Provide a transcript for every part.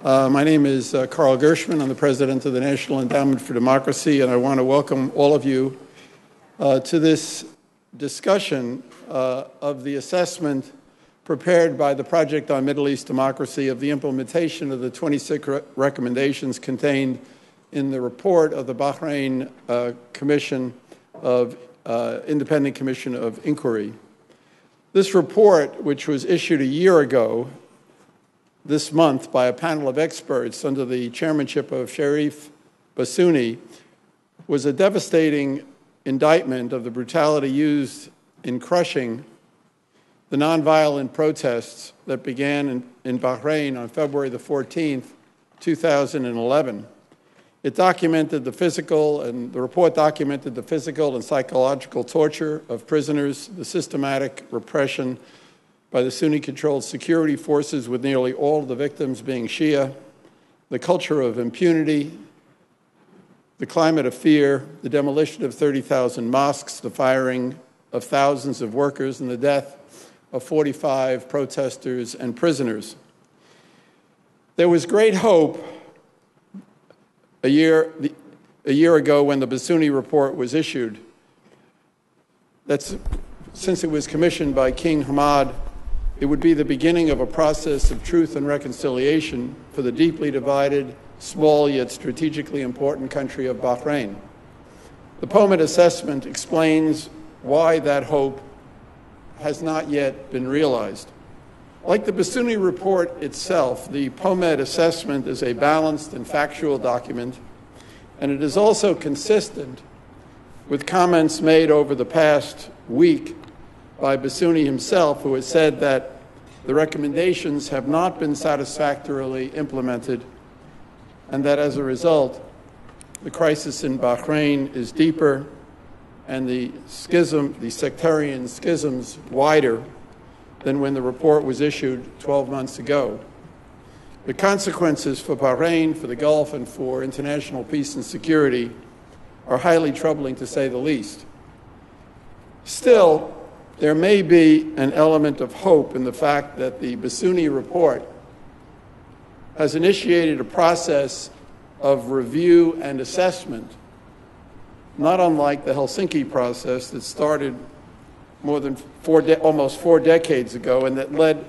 My name is Carl Gershman. I'm the president of the National Endowment for Democracy, and I want to welcome all of you to this discussion of the assessment prepared by the Project on Middle East Democracy of the implementation of the 26 recommendations contained in the report of the Bahrain Independent Commission of Inquiry. This report, which was issued a year ago this month by a panel of experts under the chairmanship of Sharif Bassouni, was a devastating indictment of the brutality used in crushing the nonviolent protests that began in Bahrain on February the 14th, 2011. The report documented the physical and psychological torture of prisoners, the systematic repression by the Sunni-controlled security forces, with nearly all of the victims being Shia, the culture of impunity, the climate of fear, the demolition of 30,000 mosques, the firing of thousands of workers, and the death of 45 protesters and prisoners. There was great hope a year ago when the Bassouni report was issued, that since it was commissioned by King Hamad, it would be the beginning of a process of truth and reconciliation for the deeply divided, small yet strategically important country of Bahrain. The POMED assessment explains why that hope has not yet been realized. Like the Bassouni report itself, the POMED assessment is a balanced and factual document, and it is also consistent with comments made over the past week by Bassouni himself, who has said that the recommendations have not been satisfactorily implemented, and that as a result, the crisis in Bahrain is deeper and the sectarian schisms wider than when the report was issued 12 months ago. The consequences for Bahrain, for the Gulf, and for international peace and security are highly troubling, to say the least. Still, there may be an element of hope in the fact that the Bassouni report has initiated a process of review and assessment, not unlike the Helsinki process that started more than almost four decades ago and that led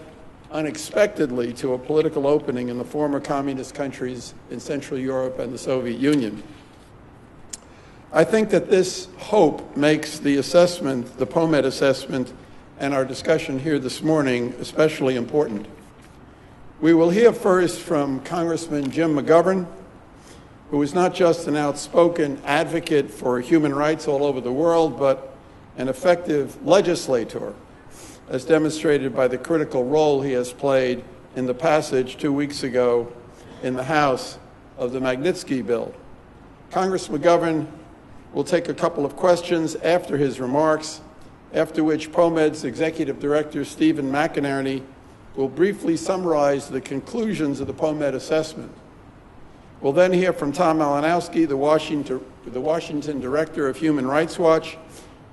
unexpectedly to a political opening in the former communist countries in Central Europe and the Soviet Union. I think that this hope makes the assessment, the POMED assessment, and our discussion here this morning especially important. We will hear first from Congressman Jim McGovern, who is not just an outspoken advocate for human rights all over the world, but an effective legislator, as demonstrated by the critical role he has played in the passage 2 weeks ago in the House of the Magnitsky bill. Congressman McGovern will take a couple of questions after his remarks, after which POMED's Executive Director, Stephen McInerney, will briefly summarize the conclusions of the POMED assessment. We'll then hear from Tom Malinowski, the Washington Director of Human Rights Watch,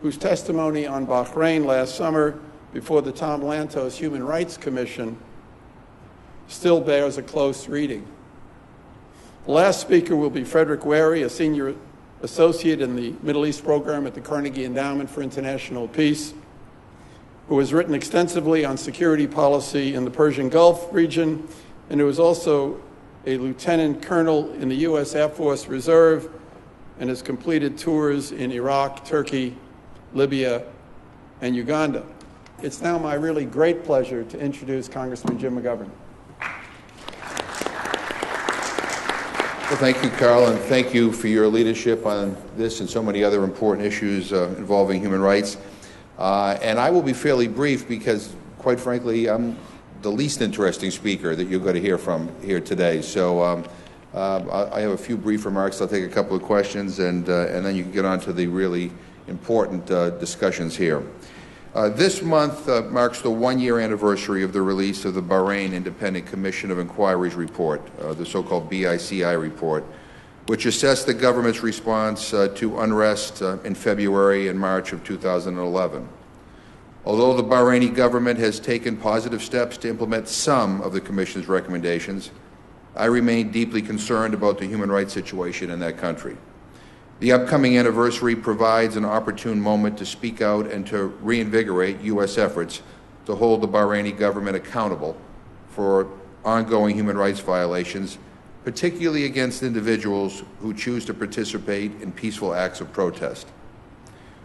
whose testimony on Bahrain last summer before the Tom Lantos Human Rights Commission still bears a close reading. The last speaker will be Frederick Wary, a senior associate in the Middle East program at the Carnegie Endowment for International Peace, who has written extensively on security policy in the Persian Gulf region, and who is also a lieutenant colonel in the U.S. Air Force Reserve and has completed tours in Iraq, Turkey, Libya, and Uganda. It's now my really great pleasure to introduce Congressman Jim McGovern. Well, thank you, Carl, and thank you for your leadership on this and so many other important issues involving human rights. And I will be fairly brief because, quite frankly, I'm the least interesting speaker that you're going to hear from here today. So I have a few brief remarks. I'll take a couple of questions, and then you can get on to the really important discussions here. This month marks the one-year anniversary of the release of the Bahrain Independent Commission of Inquiry's report, the so-called BICI report, which assessed the government's response to unrest in February and March of 2011. Although the Bahraini government has taken positive steps to implement some of the Commission's recommendations, I remain deeply concerned about the human rights situation in that country. The upcoming anniversary provides an opportune moment to speak out and to reinvigorate U.S. efforts to hold the Bahraini government accountable for ongoing human rights violations, particularly against individuals who choose to participate in peaceful acts of protest.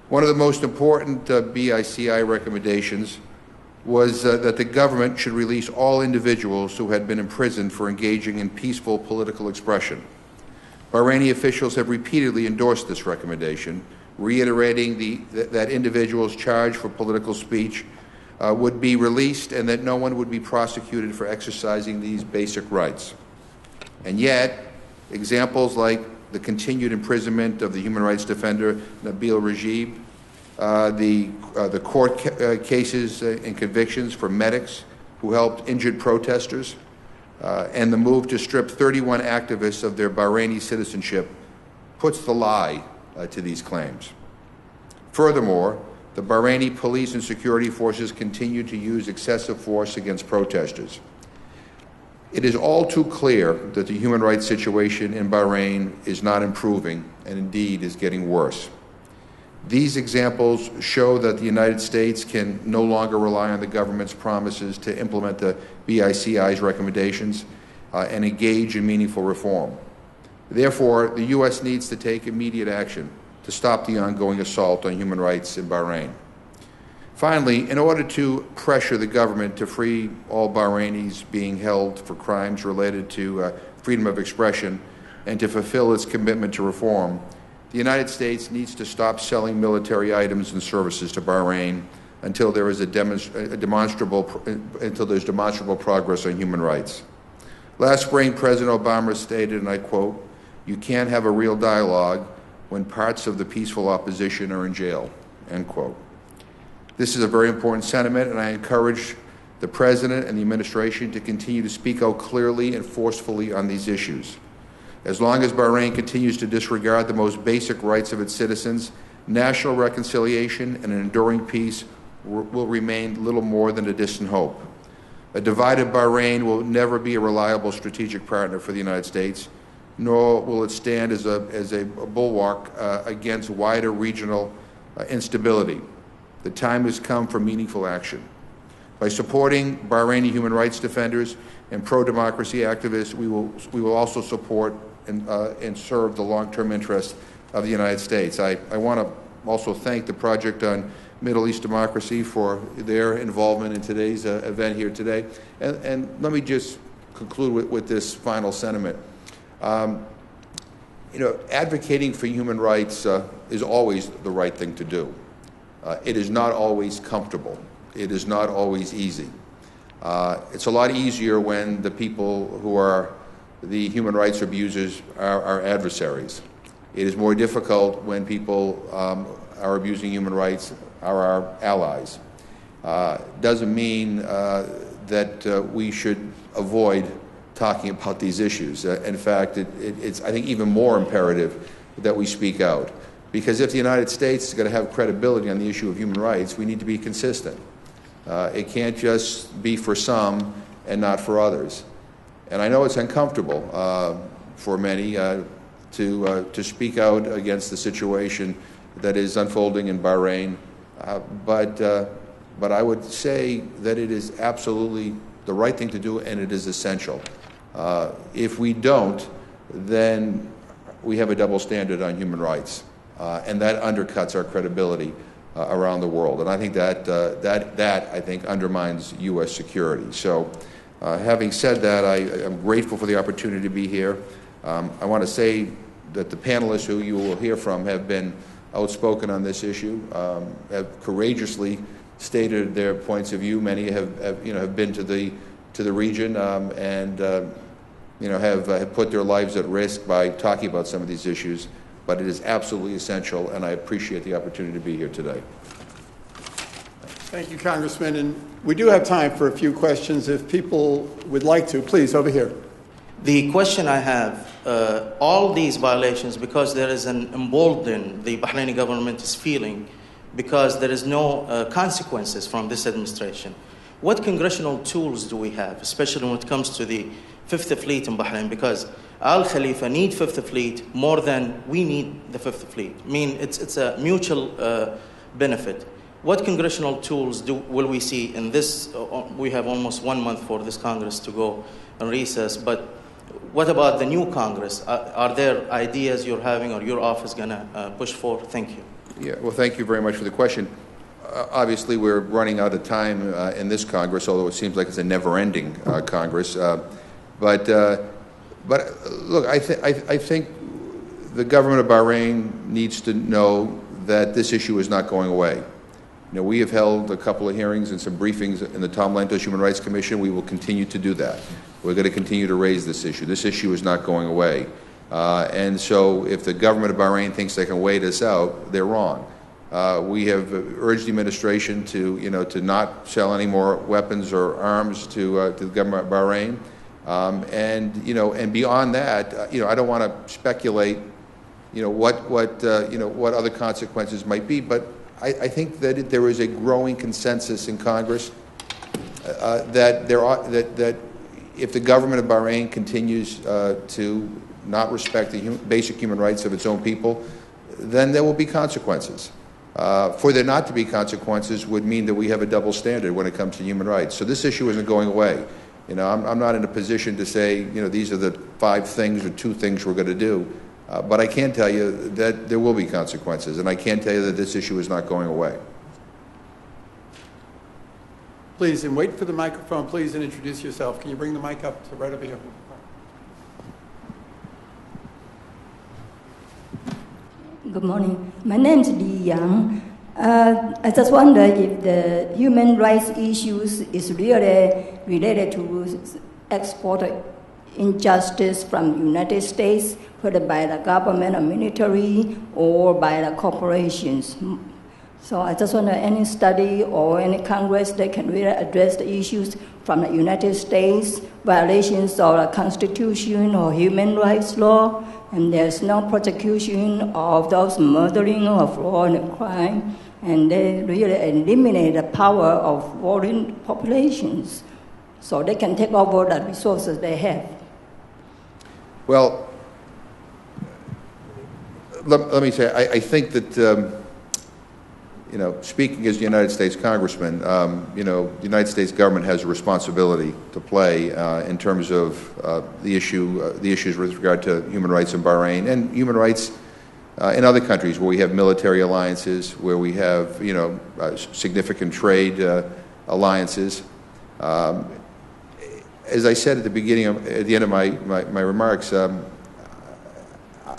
One of the most important BICI recommendations was that the government should release all individuals who had been imprisoned for engaging in peaceful political expression. Bahraini officials have repeatedly endorsed this recommendation, reiterating that individuals charged for political speech would be released and that no one would be prosecuted for exercising these basic rights. And yet, examples like the continued imprisonment of the human rights defender Nabil Rajib, the court cases and convictions for medics who helped injured protesters, and the move to strip 31 activists of their Bahraini citizenship puts the lie to these claims. Furthermore, the Bahraini police and security forces continue to use excessive force against protesters. It is all too clear that the human rights situation in Bahrain is not improving and indeed is getting worse. These examples show that the United States can no longer rely on the government's promises to implement the BICI's recommendations and engage in meaningful reform. Therefore, the U.S. needs to take immediate action to stop the ongoing assault on human rights in Bahrain. Finally, in order to pressure the government to free all Bahrainis being held for crimes related to freedom of expression and to fulfill its commitment to reform, the United States needs to stop selling military items and services to Bahrain until there is demonstrable progress on human rights. Last spring, President Obama stated, and I quote, "You can't have a real dialogue when parts of the peaceful opposition are in jail," end quote. This is a very important sentiment, and I encourage the President and the administration to continue to speak out clearly and forcefully on these issues. As long as Bahrain continues to disregard the most basic rights of its citizens, national reconciliation and an enduring peace will remain little more than a distant hope. A divided Bahrain will never be a reliable strategic partner for the United States, nor will it stand as a bulwark against wider regional instability. The time has come for meaningful action. By supporting Bahraini human rights defenders and pro-democracy activists, we will also support and serve the long-term interests of the United States. I want to also thank the Project on Middle East Democracy for their involvement in today's event here today. And let me just conclude with this final sentiment. Advocating for human rights is always the right thing to do. It is not always comfortable. It is not always easy. It's a lot easier when the people who are the human rights abusers are our adversaries. It is more difficult when people are abusing human rights are our allies. Doesn't mean that we should avoid talking about these issues. In fact, it's, I think, even more imperative that we speak out. Because if the United States is going to have credibility on the issue of human rights, we need to be consistent. It can't just be for some and not for others. And I know it's uncomfortable for many to speak out against the situation that is unfolding in Bahrain, but I would say that it is absolutely the right thing to do, and it is essential. If we don't, then we have a double standard on human rights, and that undercuts our credibility around the world. And I think that I think undermines U.S. security. So. Having said that, I am grateful for the opportunity to be here. I want to say that the panelists who you will hear from have been outspoken on this issue, have courageously stated their points of view. Many have been to the region and have put their lives at risk by talking about some of these issues. But it is absolutely essential, and I appreciate the opportunity to be here today. Thank you, Congressman. And we do have time for a few questions. If people would like to, please, over here. The question I have, all these violations, because there is an emboldened the Bahraini government is feeling, because there is no consequences from this administration. what congressional tools do we have, especially when it comes to the Fifth Fleet in Bahrain? Because Al Khalifa need Fifth Fleet more than we need the Fifth Fleet. I mean, it's a mutual benefit. What congressional tools will we see in this? We have almost 1 month for this Congress to go on recess, but what about the new Congress? Are there ideas you're having or your office going to push for? Thank you. Yeah, well, thank you very much for the question. Obviously, we're running out of time in this Congress, although it seems like it's a never-ending Congress. But look, I think the government of Bahrain needs to know that this issue is not going away. You know, we have held a couple of hearings and some briefings in the Tom Lantos Human Rights Commission. We will continue to do that. We're going to continue to raise this issue. This issue is not going away. And so if the government of Bahrain thinks they can wait us out, they're wrong. We have urged the administration to, to not sell any more weapons or arms to the government of Bahrain. And beyond that, I don't want to speculate, what other consequences might be, but I think that there is a growing consensus in Congress that if the government of Bahrain continues to not respect the basic human rights of its own people, then there will be consequences. For there not to be consequences would mean that we have a double standard when it comes to human rights. So this issue isn't going away. I'm not in a position to say, these are the 5 things or 2 things we're going to do. But I can tell you that there will be consequences, and I can tell you that this issue is not going away. Please, and wait for the microphone, please, and introduce yourself. Can you bring the mic up to right over here? Good morning. My name is Li Yang. I just wonder if the human rights issues is really related to export injustice from the United States, whether by the government or military or by the corporations. So I just wonder any study or any Congress that can really address the issues from the United States, violations of the Constitution or human rights law, and there's no prosecution of those murdering or foreign crime, and they really eliminate the power of foreign populations so they can take over the resources they have. Well, let me say, I think that, speaking as the United States Congressman, the United States government has a responsibility to play in terms of the issues with regard to human rights in Bahrain and human rights in other countries where we have military alliances, where we have, significant trade alliances. As I said at the end of my remarks,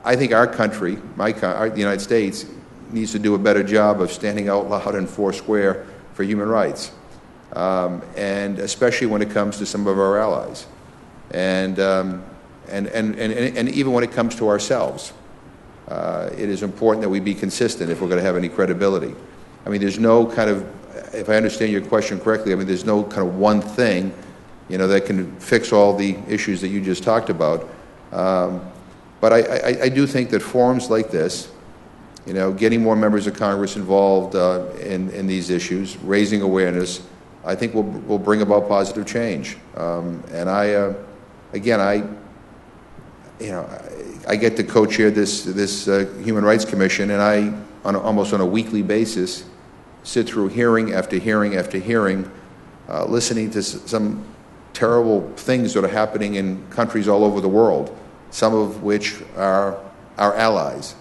I think our country, the United States, needs to do a better job of standing out loud and foursquare for human rights, and especially when it comes to some of our allies, and even when it comes to ourselves. It is important that we be consistent if we're going to have any credibility. I mean, there's no kind of, if I understand your question correctly, I mean, there's no kind of one thing, that can fix all the issues that you just talked about. But I do think that forums like this, getting more members of Congress involved in these issues, raising awareness, I think will bring about positive change. And I get to co-chair this Human Rights Commission, and I, almost on a weekly basis, sit through hearing after hearing after hearing, listening to some terrible things that are happening in countries all over the world, some of which are our allies.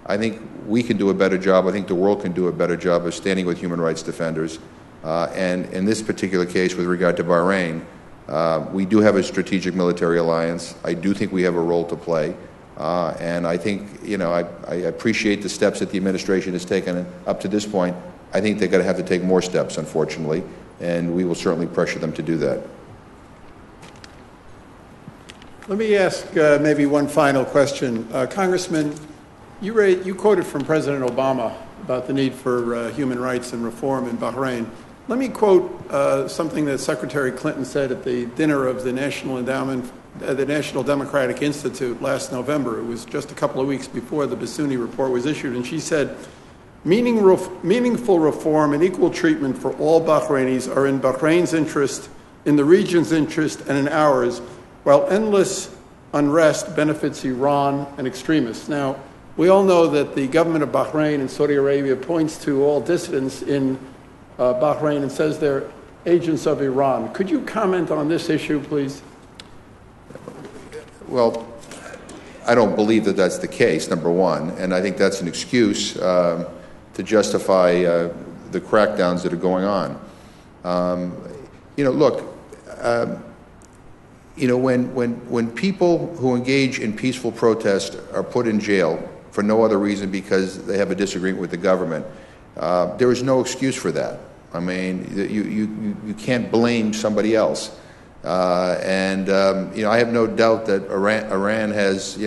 I think we can do a better job. I think the world can do a better job of standing with human rights defenders. And in this particular case, with regard to Bahrain, we do have a strategic military alliance. I do think we have a role to play. And I think, I appreciate the steps that the administration has taken up to this point. I think they're going to have to take more steps, unfortunately, and we will certainly pressure them to do that. Let me ask maybe one final question. Congressman, you quoted from President Obama about the need for human rights and reform in Bahrain. Let me quote something that Secretary Clinton said at the dinner of the National Democratic Institute last November. It was just a couple of weeks before the BICI report was issued, and she said, Meaningful reform and equal treatment for all Bahrainis are in Bahrain's interest, in the region's interest, and in ours, while endless unrest benefits Iran and extremists. Now, we all know that the government of Bahrain and Saudi Arabia points to all dissidents in Bahrain and says they're agents of Iran. Could you comment on this issue, please? Well, I don't believe that that's the case, number one, and I think that's an excuse to justify the crackdowns that are going on. Look, when people who engage in peaceful protest are put in jail for no other reason because they have a disagreement with the government, there is no excuse for that. I mean, you can't blame somebody else. I have no doubt that Iran has,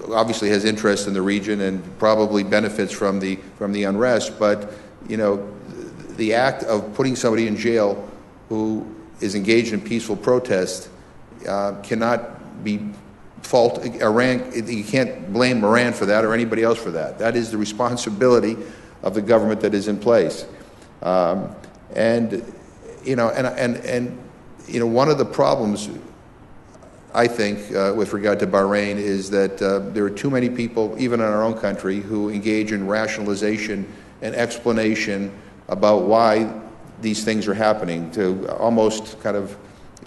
obviously has interest in the region and probably benefits from the unrest. But the act of putting somebody in jail who is engaged in peaceful protest cannot be fault Iran. You can't blame Iran for that or anybody else for that. That is the responsibility of the government that is in place. One of the problems, I think, with regard to Bahrain is that there are too many people, even in our own country, who engage in rationalization and explanation about why these things are happening, to almost kind of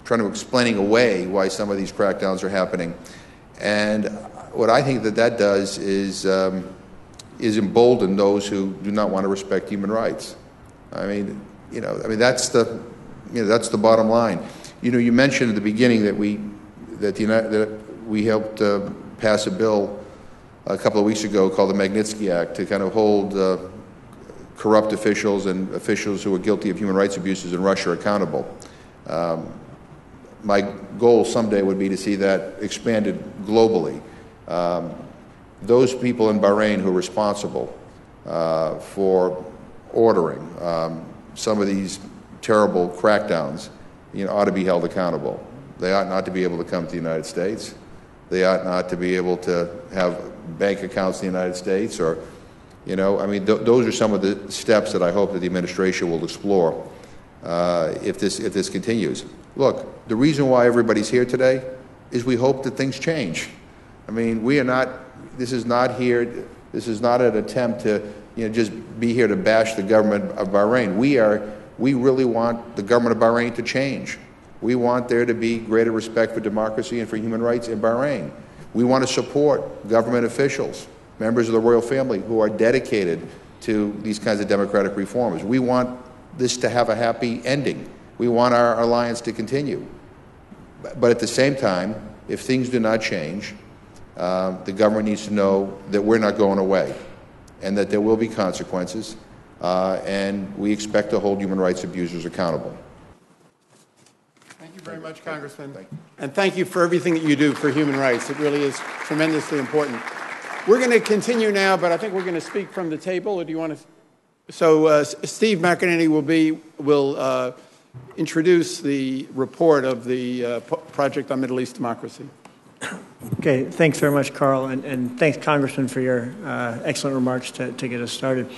trying to explaining away why some of these crackdowns are happening. And what I think that does is embolden those who do not want to respect human rights. I mean, that's the bottom line. You mentioned at the beginning that we helped pass a bill a couple of weeks ago called the Magnitsky Act to kind of hold corrupt officials and officials who are guilty of human rights abuses in Russia accountable. My goal someday would be to see that expanded globally. Those people in Bahrain who are responsible for ordering some of these terrible crackdowns, ought to be held accountable. They ought not to be able to come to the United States. They ought not to be able to have bank accounts in the United States, or, those are some of the steps that I hope that the administration will explore if this continues. Look, the reason why everybody's here today is we hope that things change. I mean, this is not an attempt to, just be here to bash the government of Bahrain. We really want the government of Bahrain to change. We want there to be greater respect for democracy and for human rights in Bahrain. We want to support government officials, members of the royal family who are dedicated to these kinds of democratic reforms. We want this to have a happy ending. We want our alliance to continue. But at the same time, if things do not change, the government needs to know that we're not going away and that there will be consequences, and we expect to hold human rights abusers accountable. Thank you very much, Congressman. And thank you for everything that you do for human rights. It really is tremendously important. We're going to continue now, but I think we're going to speak from the table. Or do you want to? So Steve McEnany will introduce the report of the Project on Middle East Democracy. Okay, thanks very much, Carl, and thanks, Congressman, for your excellent remarks to get us started.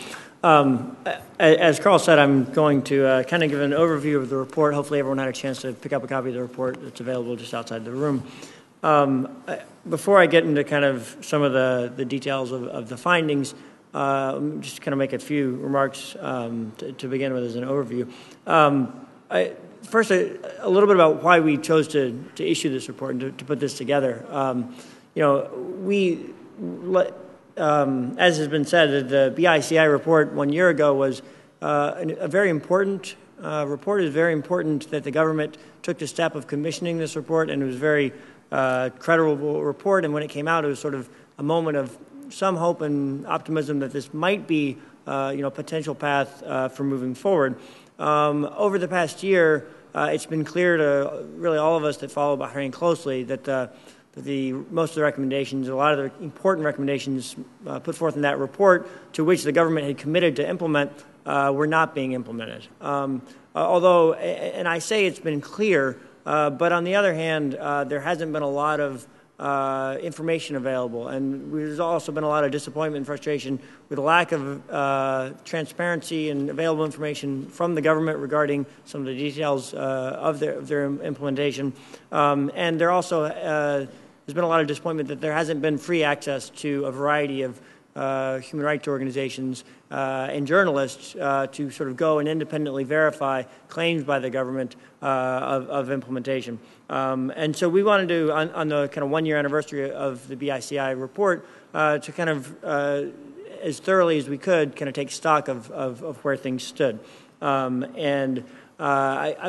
As Carl said, I'm going to kind of give an overview of the report. Hopefully everyone had a chance to pick up a copy of the report. It's available just outside the room. Before I get into kind of some of the details of the findings, just kind of make a few remarks to begin with as an overview. First, a little bit about why we chose to issue this report and to put this together. As has been said, the BICI report 1 year ago was a very important report. It is very important that the government took the step of commissioning this report, and it was a very credible report. And when it came out, it was sort of a moment of some hope and optimism that this might be a potential path for moving forward. Over the past year, it's been clear to really all of us that follow Bahrain closely that most of the recommendations, a lot of the important recommendations put forth in that report, to which the government had committed to implement, were not being implemented. Although, and I say it's been clear, but on the other hand, there hasn't been a lot of information available. And there's also been a lot of disappointment and frustration with the lack of transparency and available information from the government regarding some of the details of their implementation. And there also there's been a lot of disappointment that there hasn't been free access to a variety of human rights organizations and journalists to sort of go and independently verify claims by the government of implementation. And so we wanted to, on the kind of one-year anniversary of the BICI report, to kind of, as thoroughly as we could, kind of take stock of where things stood. I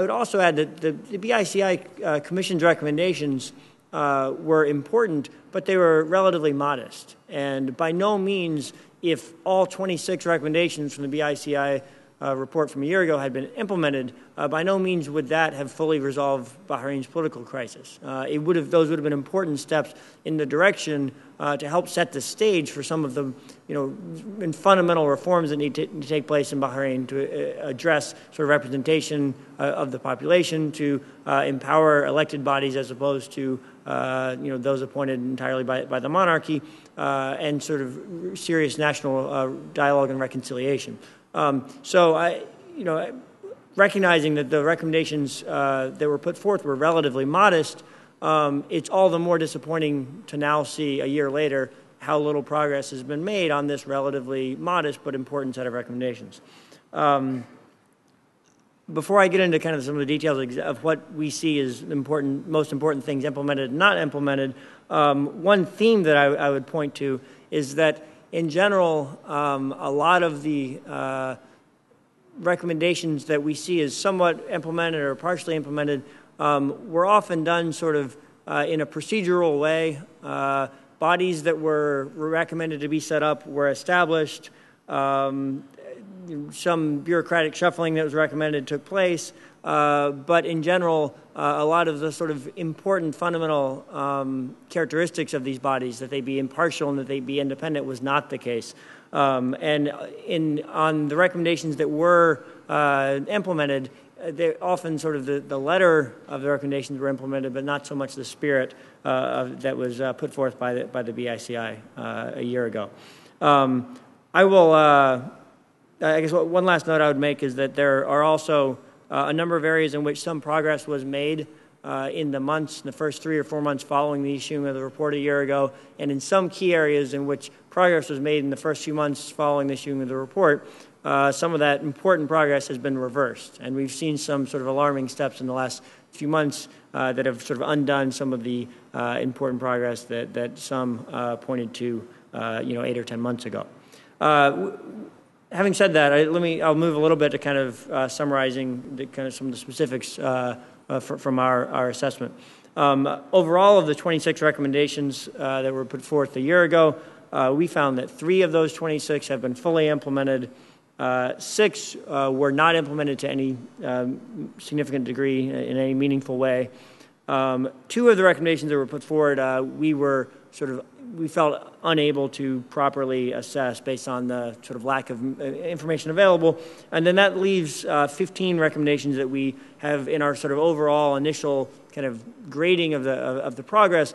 would also add that the BICI Commission's recommendations were important, but they were relatively modest. And by no means, if all 26 recommendations from the BICI report from a year ago had been implemented, by no means would that have fully resolved Bahrain's political crisis. Those would have been important steps in the direction to help set the stage for some of the fundamental reforms that need to take place in Bahrain to address sort of representation of the population, to empower elected bodies as opposed to those appointed entirely by the monarchy, and sort of serious national dialogue and reconciliation. Recognizing that the recommendations that were put forth were relatively modest, it's all the more disappointing to now see a year later how little progress has been made on this relatively modest but important set of recommendations. Before I get into kind of some of the details of what we see as most important things implemented and not implemented, one theme that I would point to is that in general, a lot of the recommendations that we see as somewhat implemented or partially implemented were often done sort of in a procedural way. Bodies that were recommended to be set up were established. Some bureaucratic shuffling that was recommended took place. But in general, a lot of the sort of important fundamental characteristics of these bodies, that they be impartial and that they be independent, was not the case. On the recommendations that were implemented, often sort of the letter of the recommendations were implemented, but not so much the spirit that was put forth by the BICI a year ago. I guess one last note I would make is that there are also a number of areas in which some progress was made in the first 3 or 4 months following the issuing of the report a year ago, and in some key areas in which progress was made in the first few months following the issuing of the report, some of that important progress has been reversed. And we've seen some sort of alarming steps in the last few months that have sort of undone some of the important progress that some pointed to 8 or 10 months ago. Having said that, I'll move a little bit to kind of summarizing some of the specifics from our assessment. Overall, of the 26 recommendations that were put forth a year ago, we found that 3 of those 26 have been fully implemented. 6 were not implemented to any significant degree in any meaningful way. 2 of the recommendations that were put forward, we felt unable to properly assess based on the sort of lack of information available. And then that leaves 15 recommendations that we have in our sort of overall initial kind of grading of the progress,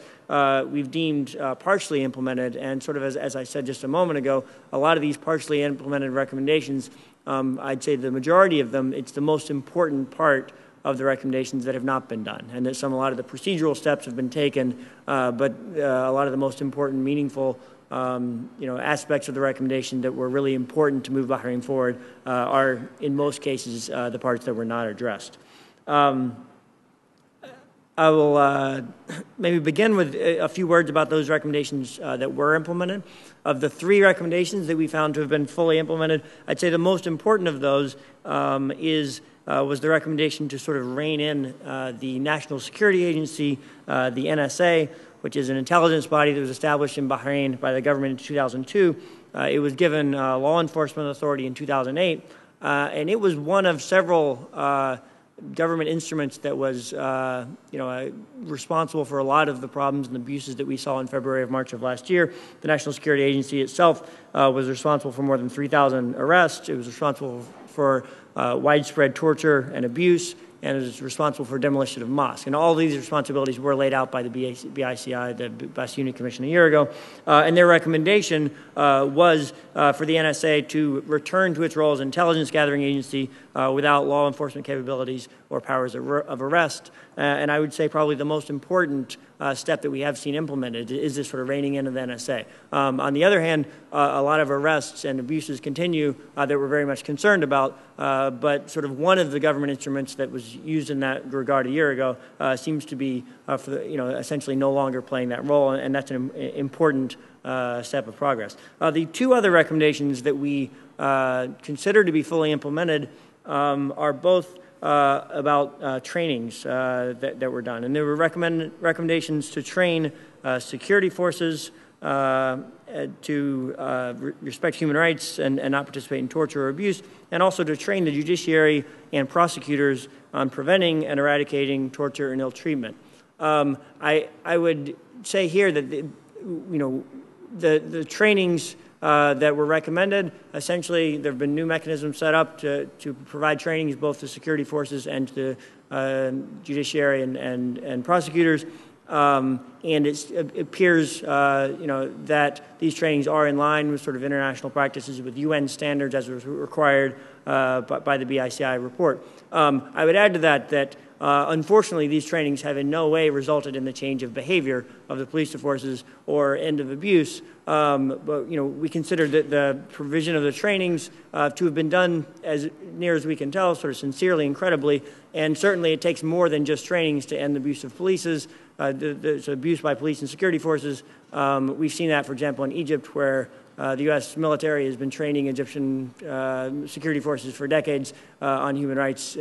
we've deemed partially implemented. And sort of as I said just a moment ago, a lot of these partially implemented recommendations, I'd say the majority of them, it's the most important part of the recommendations that have not been done, and that a lot of the procedural steps have been taken, but a lot of the most important, meaningful, aspects of the recommendation that were really important to move Bahrain forward are, in most cases, the parts that were not addressed. I will maybe begin with a few words about those recommendations that were implemented. Of the 3 recommendations that we found to have been fully implemented, I'd say the most important of those was the recommendation to sort of rein in the National Security Agency, the NSA, which is an intelligence body that was established in Bahrain by the government in 2002. It was given law enforcement authority in 2008, and it was one of several government instruments that was responsible for a lot of the problems and abuses that we saw in February of March of last year. The National Security Agency itself was responsible for more than 3,000 arrests. It was responsible for widespread torture and abuse. and is responsible for demolition of mosques. And all these responsibilities were laid out by the BICI, the Bahraini Commission, a year ago. And their recommendation was for the NSA to return to its role as an intelligence gathering agency without law enforcement capabilities or powers of arrest. And I would say probably the most important step that we have seen implemented is this sort of reining in of the NSA. On the other hand, a lot of arrests and abuses continue that we're very much concerned about, but sort of one of the government instruments that was used in that regard a year ago seems to be essentially no longer playing that role, and that's an important step of progress. The two other recommendations that we consider to be fully implemented are both about trainings that were done. And there were recommendations to train security forces to respect human rights and not participate in torture or abuse, and also to train the judiciary and prosecutors on preventing and eradicating torture and ill treatment. I would say here that the trainings that were recommended, essentially there have been new mechanisms set up to provide trainings both to security forces and to judiciary and prosecutors. And it appears that these trainings are in line with sort of international practices, with UN standards as was required by the BICI report. I would add to that unfortunately, these trainings have in no way resulted in the change of behavior of the police forces or end of abuse. But we consider that the provision of the trainings to have been done, as near as we can tell, sort of sincerely and credibly. And certainly, it takes more than just trainings to end the abuse of police, the abuse by police and security forces. We've seen that, for example, in Egypt, where the U.S. military has been training Egyptian security forces for decades on human rights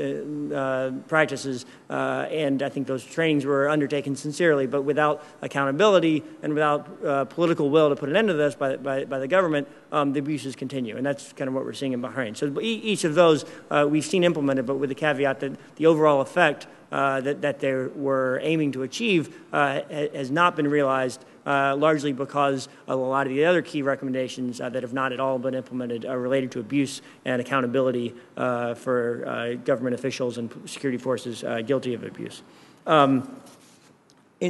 practices, and I think those trainings were undertaken sincerely, but without accountability and without political will to put an end to this by the government, the abuses continue, and that's kind of what we're seeing in Bahrain. So each of those we've seen implemented, but with the caveat that the overall effect that they were aiming to achieve has not been realized, largely because a lot of the other key recommendations that have not at all been implemented are related to abuse and accountability for government officials and security forces guilty of abuse.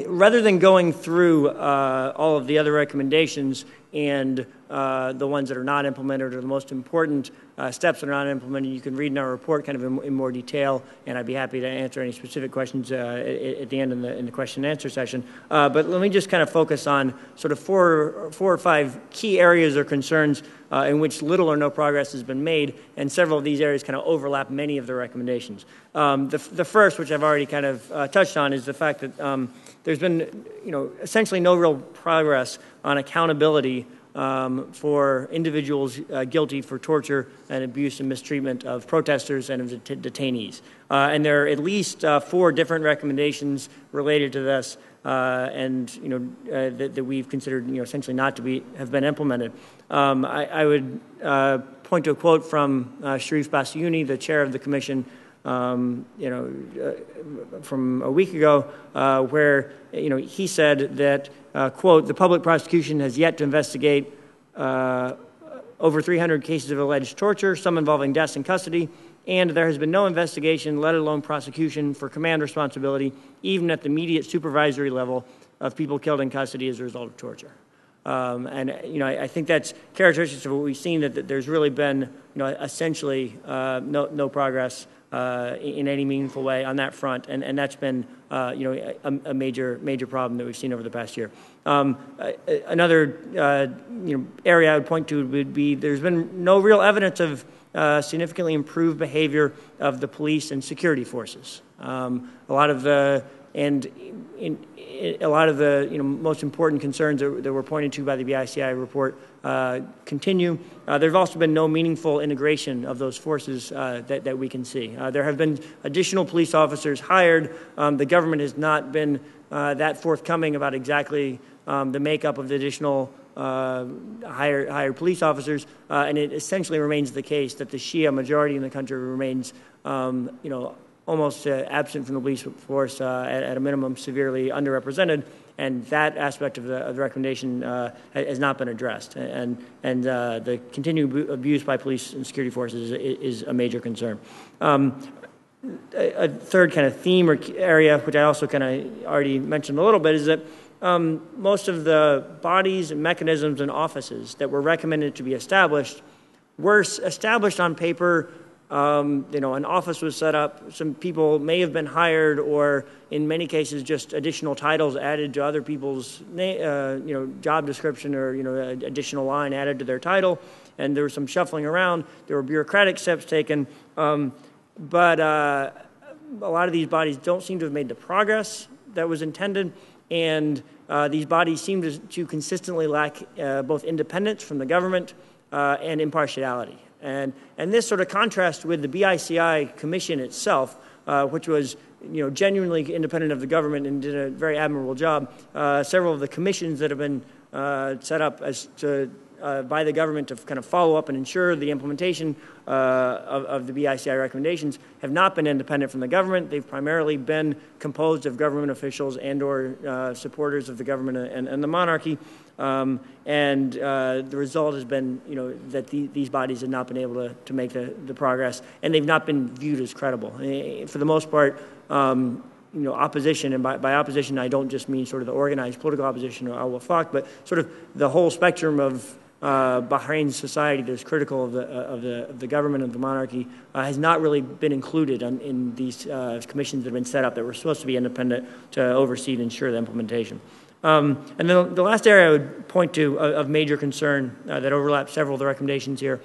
Rather than going through all of the other recommendations and the ones that are not implemented or the most important steps that are not implemented, you can read in our report kind of in more detail, and I'd be happy to answer any specific questions at the end in the question and answer session. But let me just kind of focus on sort of four or five key areas or concerns in which little or no progress has been made, and several of these areas kind of overlap many of the recommendations. The first, which I've already kind of touched on, is the fact that there's been essentially no real progress on accountability for individuals guilty for torture and abuse and mistreatment of protesters and of detainees. And there are at least 4 different recommendations related to this, that we've considered essentially not to have been implemented. I would point to a quote from Sharif Bassiouni, the chair of the commission, from a week ago, where he said that, quote, "The public prosecution has yet to investigate over 300 cases of alleged torture, some involving deaths in custody, and there has been no investigation, let alone prosecution, for command responsibility, even at the immediate supervisory level, of people killed in custody as a result of torture." I think that's characteristic of what we've seen, that there's really been essentially no progress in any meaningful way on that front, and that's been a major problem that we've seen over the past year. Another area I would point to would be there's been no real evidence of significantly improved behavior of the police and security forces. A lot of the most important concerns that were pointed to by the BICI report continue. There have also been no meaningful integration of those forces that we can see. There have been additional police officers hired. The government has not been that forthcoming about exactly the makeup of the additional hired police officers, and it essentially remains the case that the Shia majority in the country remains, almost absent from the police force, at a minimum severely underrepresented, and that aspect of the recommendation has not been addressed. And the continued abuse by police and security forces is a major concern. a third kind of theme or area, which I also kind of already mentioned a little bit, is that most of the bodies and mechanisms and offices that were recommended to be established were established on paper. An office was set up, some people may have been hired, or in many cases just additional titles added to other people's job description, or additional line added to their title, and there was some shuffling around. There were bureaucratic steps taken, but a lot of these bodies don't seem to have made the progress that was intended, and these bodies seem to consistently lack both independence from the government and impartiality. And this sort of contrasts with the BICI commission itself, which was genuinely independent of the government and did a very admirable job. Several of the commissions that have been set up by the government to kind of follow up and ensure the implementation of the BICI recommendations have not been independent from the government. They've primarily been composed of government officials and or supporters of the government and the monarchy. The result has been, that these bodies have not been able to make the progress, and they've not been viewed as credible. For the most part, opposition, and by opposition I don't just mean sort of the organized political opposition or al-Wafaq, but sort of the whole spectrum of Bahrain's society that is critical of the government and the monarchy has not really been included in these commissions that have been set up that were supposed to be independent to oversee and ensure the implementation. And then the last area I would point to of major concern that overlaps several of the recommendations here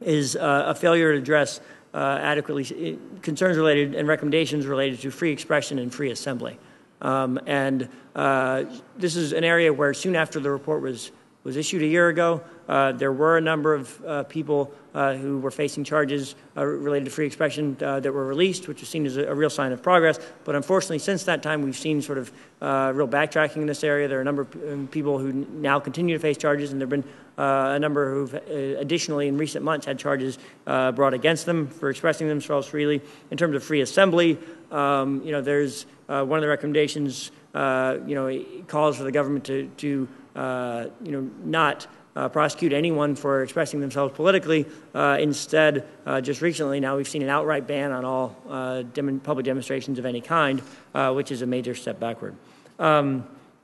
is a failure to address adequately concerns related and recommendations related to free expression and free assembly. This is an area where soon after the report was issued a year ago, there were a number of people who were facing charges related to free expression that were released, which was seen as a real sign of progress. But unfortunately, since that time, we've seen sort of real backtracking in this area. There are a number of people who now continue to face charges, and there have been a number who've additionally in recent months had charges brought against them for expressing themselves freely. In terms of free assembly, there's one of the recommendations, calls for the government to not prosecute anyone for expressing themselves politically. Instead, just recently now we've seen an outright ban on all public demonstrations of any kind, which is a major step backward.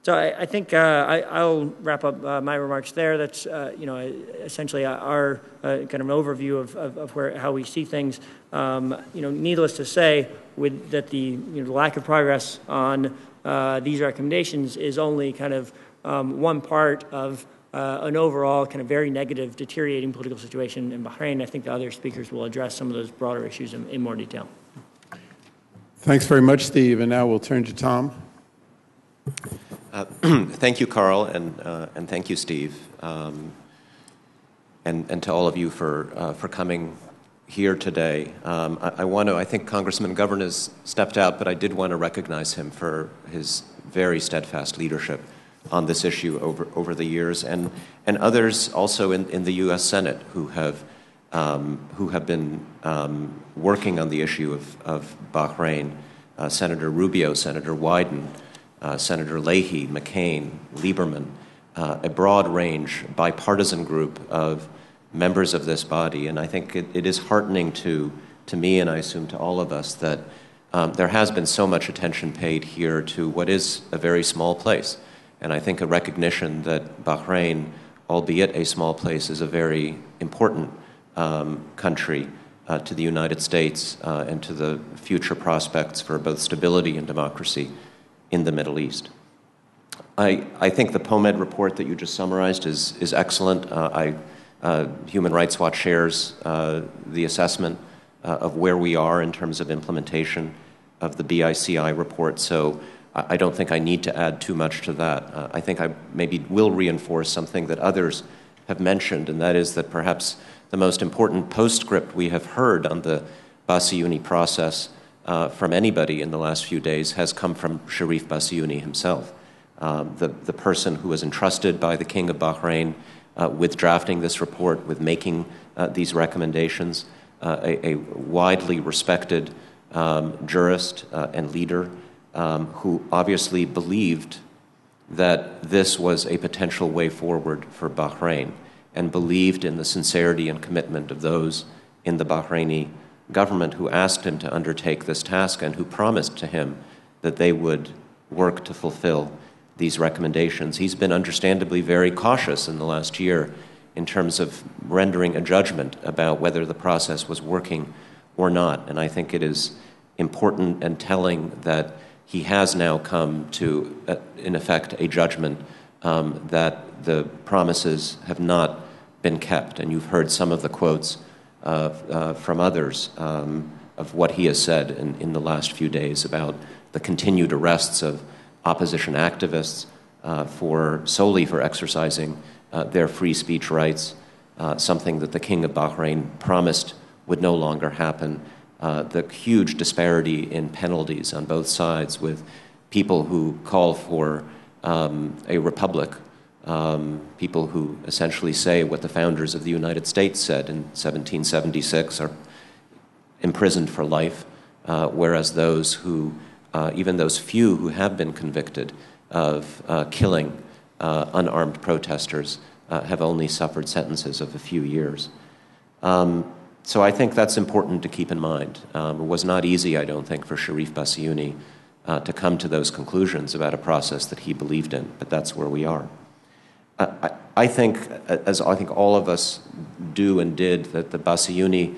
So I think I'll wrap up my remarks there. That's essentially our kind of an overview of how we see things. Needless to say, with that the lack of progress on these recommendations is only kind of one part of an overall kind of very negative, deteriorating political situation in Bahrain. I think the other speakers will address some of those broader issues in more detail. Thanks very much, Steve. And now we'll turn to Tom. Thank you, Carl, and thank you, Steve, and to all of you for coming here today. I think Congressman Govern has stepped out, but I did want to recognize him for his very steadfast leadership on this issue over the years, and others also in the U.S. Senate who have been working on the issue of Bahrain. Senator Rubio, Senator Wyden, Senator Leahy, McCain, Lieberman, a broad range, bipartisan group of members of this body. And I think it is heartening to me, and I assume to all of us, that there has been so much attention paid here to what is a very small place. And I think a recognition that Bahrain, albeit a small place, is a very important country to the United States and to the future prospects for both stability and democracy in the Middle East. I think the POMED report that you just summarized is excellent. Human Rights Watch shares the assessment of where we are in terms of implementation of the BICI report, so I don't think I need to add too much to that. I think I maybe will reinforce something that others have mentioned, and that is that perhaps the most important postscript we have heard on the Bassiouni process from anybody in the last few days has come from Sharif Bassiouni himself, the person who was entrusted by the King of Bahrain with drafting this report, with making these recommendations, a widely respected jurist and leader who obviously believed that this was a potential way forward for Bahrain and believed in the sincerity and commitment of those in the Bahraini government who asked him to undertake this task and who promised to him that they would work to fulfill these recommendations. He's been understandably very cautious in the last year in terms of rendering a judgment about whether the process was working or not. And I think it is important and telling that he has now come to, in effect, a judgment that the promises have not been kept. And you've heard some of the quotes from others of what he has said in the last few days about the continued arrests of opposition activists solely for exercising their free speech rights, something that the King of Bahrain promised would no longer happen. The huge disparity in penalties on both sides, with people who call for a republic, people who essentially say what the founders of the United States said in 1776 are imprisoned for life, whereas those who, even those few who have been convicted of killing unarmed protesters, have only suffered sentences of a few years. So I think that's important to keep in mind. It was not easy, I don't think, for Sharif Bassiouni to come to those conclusions about a process that he believed in, but that's where we are. I think, as I think all of us do and did, that the Bassiouni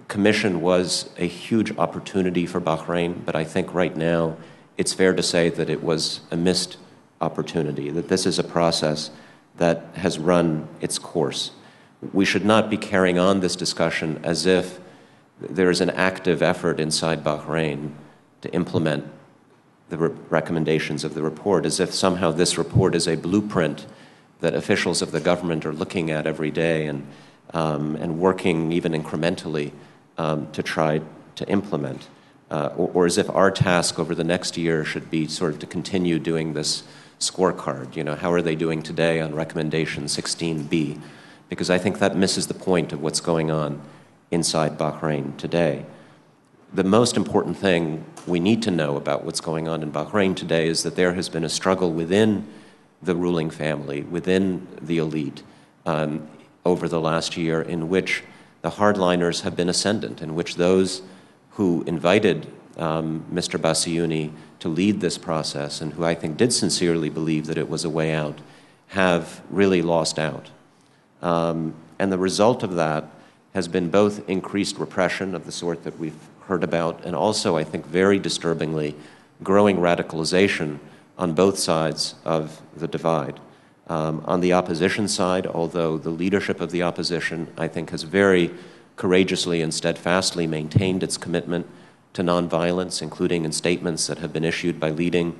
Commission was a huge opportunity for Bahrain, but I think right now it's fair to say that it was a missed opportunity, that this is a process that has run its course. We should not be carrying on this discussion as if there is an active effort inside Bahrain to implement the recommendations of the report, as if somehow this report is a blueprint that officials of the government are looking at every day and working even incrementally to try to implement, or as if our task over the next year should be sort of to continue doing this scorecard. You know, how are they doing today on recommendation 16B? Because I think that misses the point of what's going on inside Bahrain today. The most important thing we need to know about what's going on in Bahrain today is that there has been a struggle within the ruling family, within the elite, over the last year, in which the hardliners have been ascendant, in which those who invited Mr. Bassiouni to lead this process, and who I think did sincerely believe that it was a way out, have really lost out. And the result of that has been both increased repression of the sort that we've heard about, and also, I think, very disturbingly, growing radicalization on both sides of the divide. On the opposition side, although the leadership of the opposition, I think, has very courageously and steadfastly maintained its commitment to nonviolence, including in statements that have been issued by leading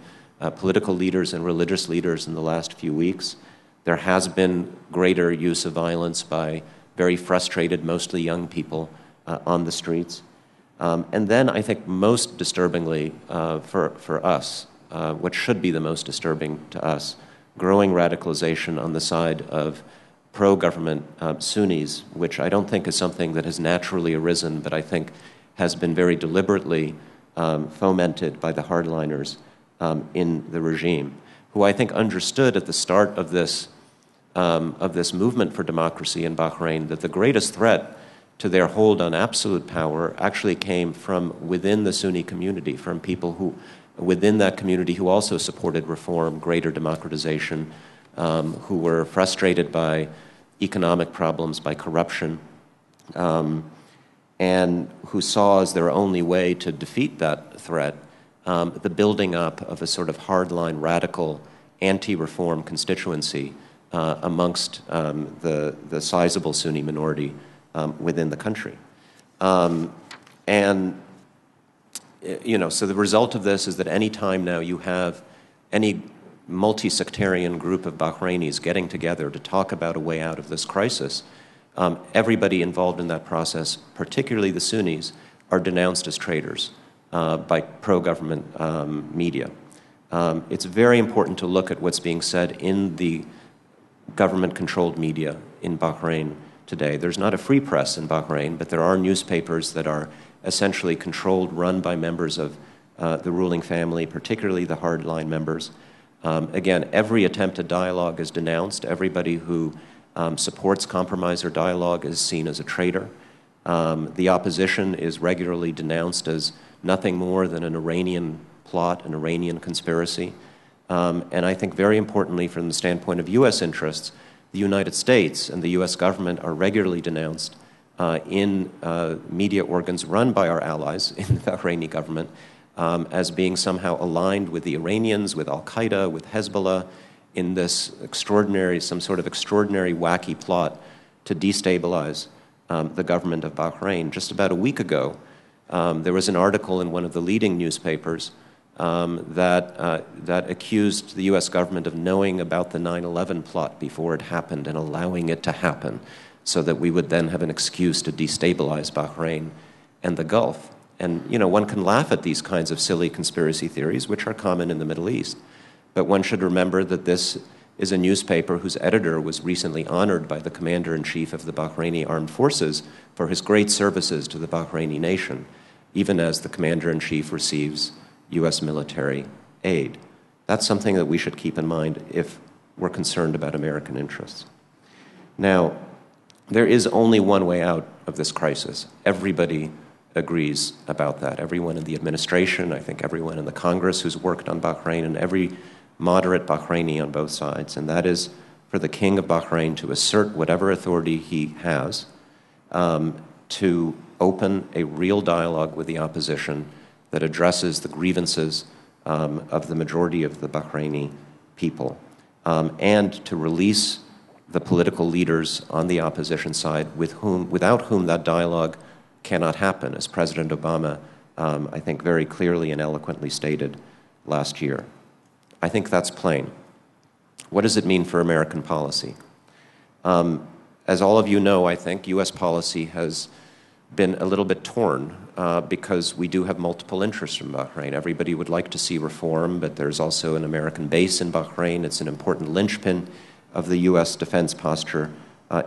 political leaders and religious leaders in the last few weeks. There has been greater use of violence by very frustrated, mostly young people on the streets. And then I think most disturbingly for us, what should be the most disturbing to us, growing radicalization on the side of pro-government Sunnis, which I don't think is something that has naturally arisen, but I think has been very deliberately fomented by the hardliners in the regime, who I think understood at the start of this movement for democracy in Bahrain that the greatest threat to their hold on absolute power actually came from within the Sunni community, from people who within that community who also supported reform, greater democratization, who were frustrated by economic problems, by corruption, and who saw as their only way to defeat that threat the building up of a sort of hardline, radical, anti-reform constituency amongst the sizable Sunni minority within the country. And you know, so the result of this is that any time now you have any multi-sectarian group of Bahrainis getting together to talk about a way out of this crisis, everybody involved in that process, particularly the Sunnis, are denounced as traitors by pro-government media. It's very important to look at what's being said in the government-controlled media in Bahrain today. There's not a free press in Bahrain, but there are newspapers that are essentially controlled, run by members of the ruling family, particularly the hardline members. Again, every attempt at dialogue is denounced. Everybody who supports compromise or dialogue is seen as a traitor. The opposition is regularly denounced as nothing more than an Iranian plot, an Iranian conspiracy. And I think very importantly from the standpoint of U.S. interests, the United States and the U.S. government are regularly denounced in media organs run by our allies in the Bahraini government as being somehow aligned with the Iranians, with Al-Qaeda, with Hezbollah, in this extraordinary, some sort of extraordinary, wacky plot to destabilize the government of Bahrain. Just about a week ago, there was an article in one of the leading newspapers that accused the U.S. government of knowing about the 9/11 plot before it happened and allowing it to happen so that we would then have an excuse to destabilize Bahrain and the Gulf. And, you know, one can laugh at these kinds of silly conspiracy theories, which are common in the Middle East. But one should remember that this is a newspaper whose editor was recently honored by the commander-in-chief of the Bahraini Armed Forces for his great services to the Bahraini nation, even as the commander-in-chief receives U.S. military aid. That's something that we should keep in mind if we're concerned about American interests. Now, there is only one way out of this crisis. Everybody agrees about that. Everyone in the administration, I think everyone in the Congress who's worked on Bahrain, and every moderate Bahraini on both sides, and that is for the King of Bahrain to assert whatever authority he has to open a real dialogue with the opposition that addresses the grievances of the majority of the Bahraini people, and to release the political leaders on the opposition side without whom that dialogue cannot happen, as President Obama, I think, very clearly and eloquently stated last year. I think that's plain. What does it mean for American policy? As all of you know, I think, U.S. policy has been a little bit torn because we do have multiple interests in Bahrain. Everybody would like to see reform, but there's also an American base in Bahrain. It's an important linchpin of the U.S. defense posture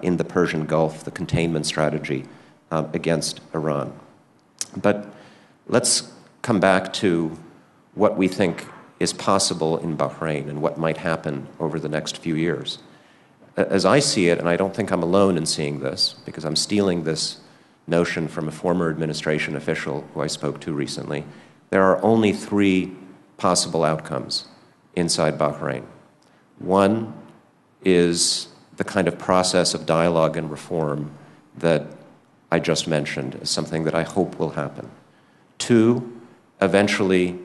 in the Persian Gulf, the containment strategy against Iran. But let's come back to what we think is possible in Bahrain and what might happen over the next few years. As I see it, and I don't think I'm alone in seeing this, because I'm stealing this notion from a former administration official who I spoke to recently, there are only three possible outcomes inside Bahrain. One is the kind of process of dialogue and reform that I just mentioned as something that I hope will happen. Two, eventually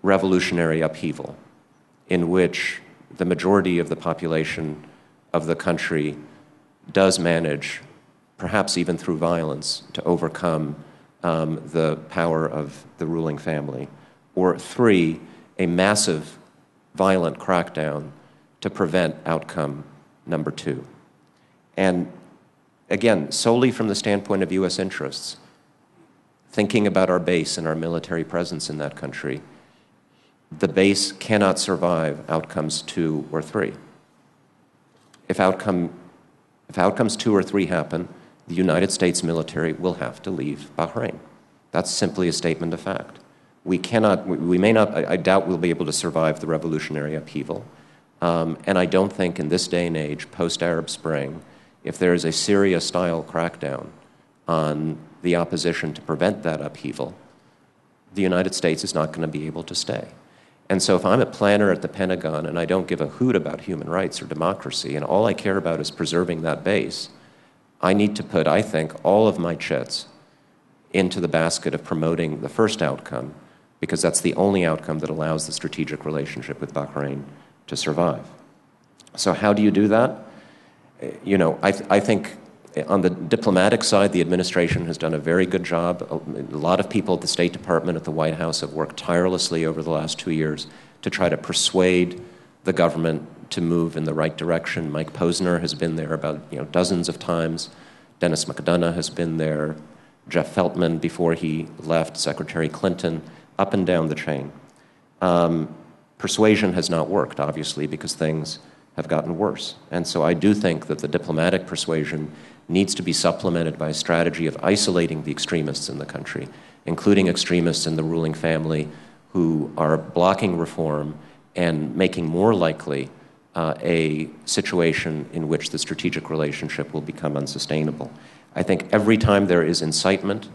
revolutionary upheaval in which the majority of the population of the country does manage, perhaps even through violence, to overcome the power of the ruling family. Or three, a massive violent crackdown to prevent outcome number two. And again, solely from the standpoint of U.S. interests, thinking about our base and our military presence in that country, the base cannot survive outcomes 2 or 3. If outcomes 2 or 3 happen, the United States military will have to leave Bahrain. That's simply a statement of fact. We may not, I doubt we'll be able to survive the revolutionary upheaval. And I don't think in this day and age, post-Arab Spring, if there is a Syria-style crackdown on the opposition to prevent that upheaval, the United States is not going to be able to stay. And so if I'm a planner at the Pentagon and I don't give a hoot about human rights or democracy, and all I care about is preserving that base, I need to put, I think, all of my chips into the basket of promoting the first outcome, because that's the only outcome that allows the strategic relationship with Bahrain to survive. So how do you do that? You know, I think on the diplomatic side, the administration has done a very good job. A lot of people at the State Department, at the White House, have worked tirelessly over the last 2 years to try to persuade the government to move in the right direction. Mike Posner has been there about dozens of times. Dennis McDonough has been there. Jeff Feltman, before he left, Secretary Clinton, up and down the chain. Persuasion has not worked, obviously, because things have gotten worse. And so I do think that the diplomatic persuasion needs to be supplemented by a strategy of isolating the extremists in the country, including extremists in the ruling family who are blocking reform and making more likely a situation in which the strategic relationship will become unsustainable. I think every time there is incitement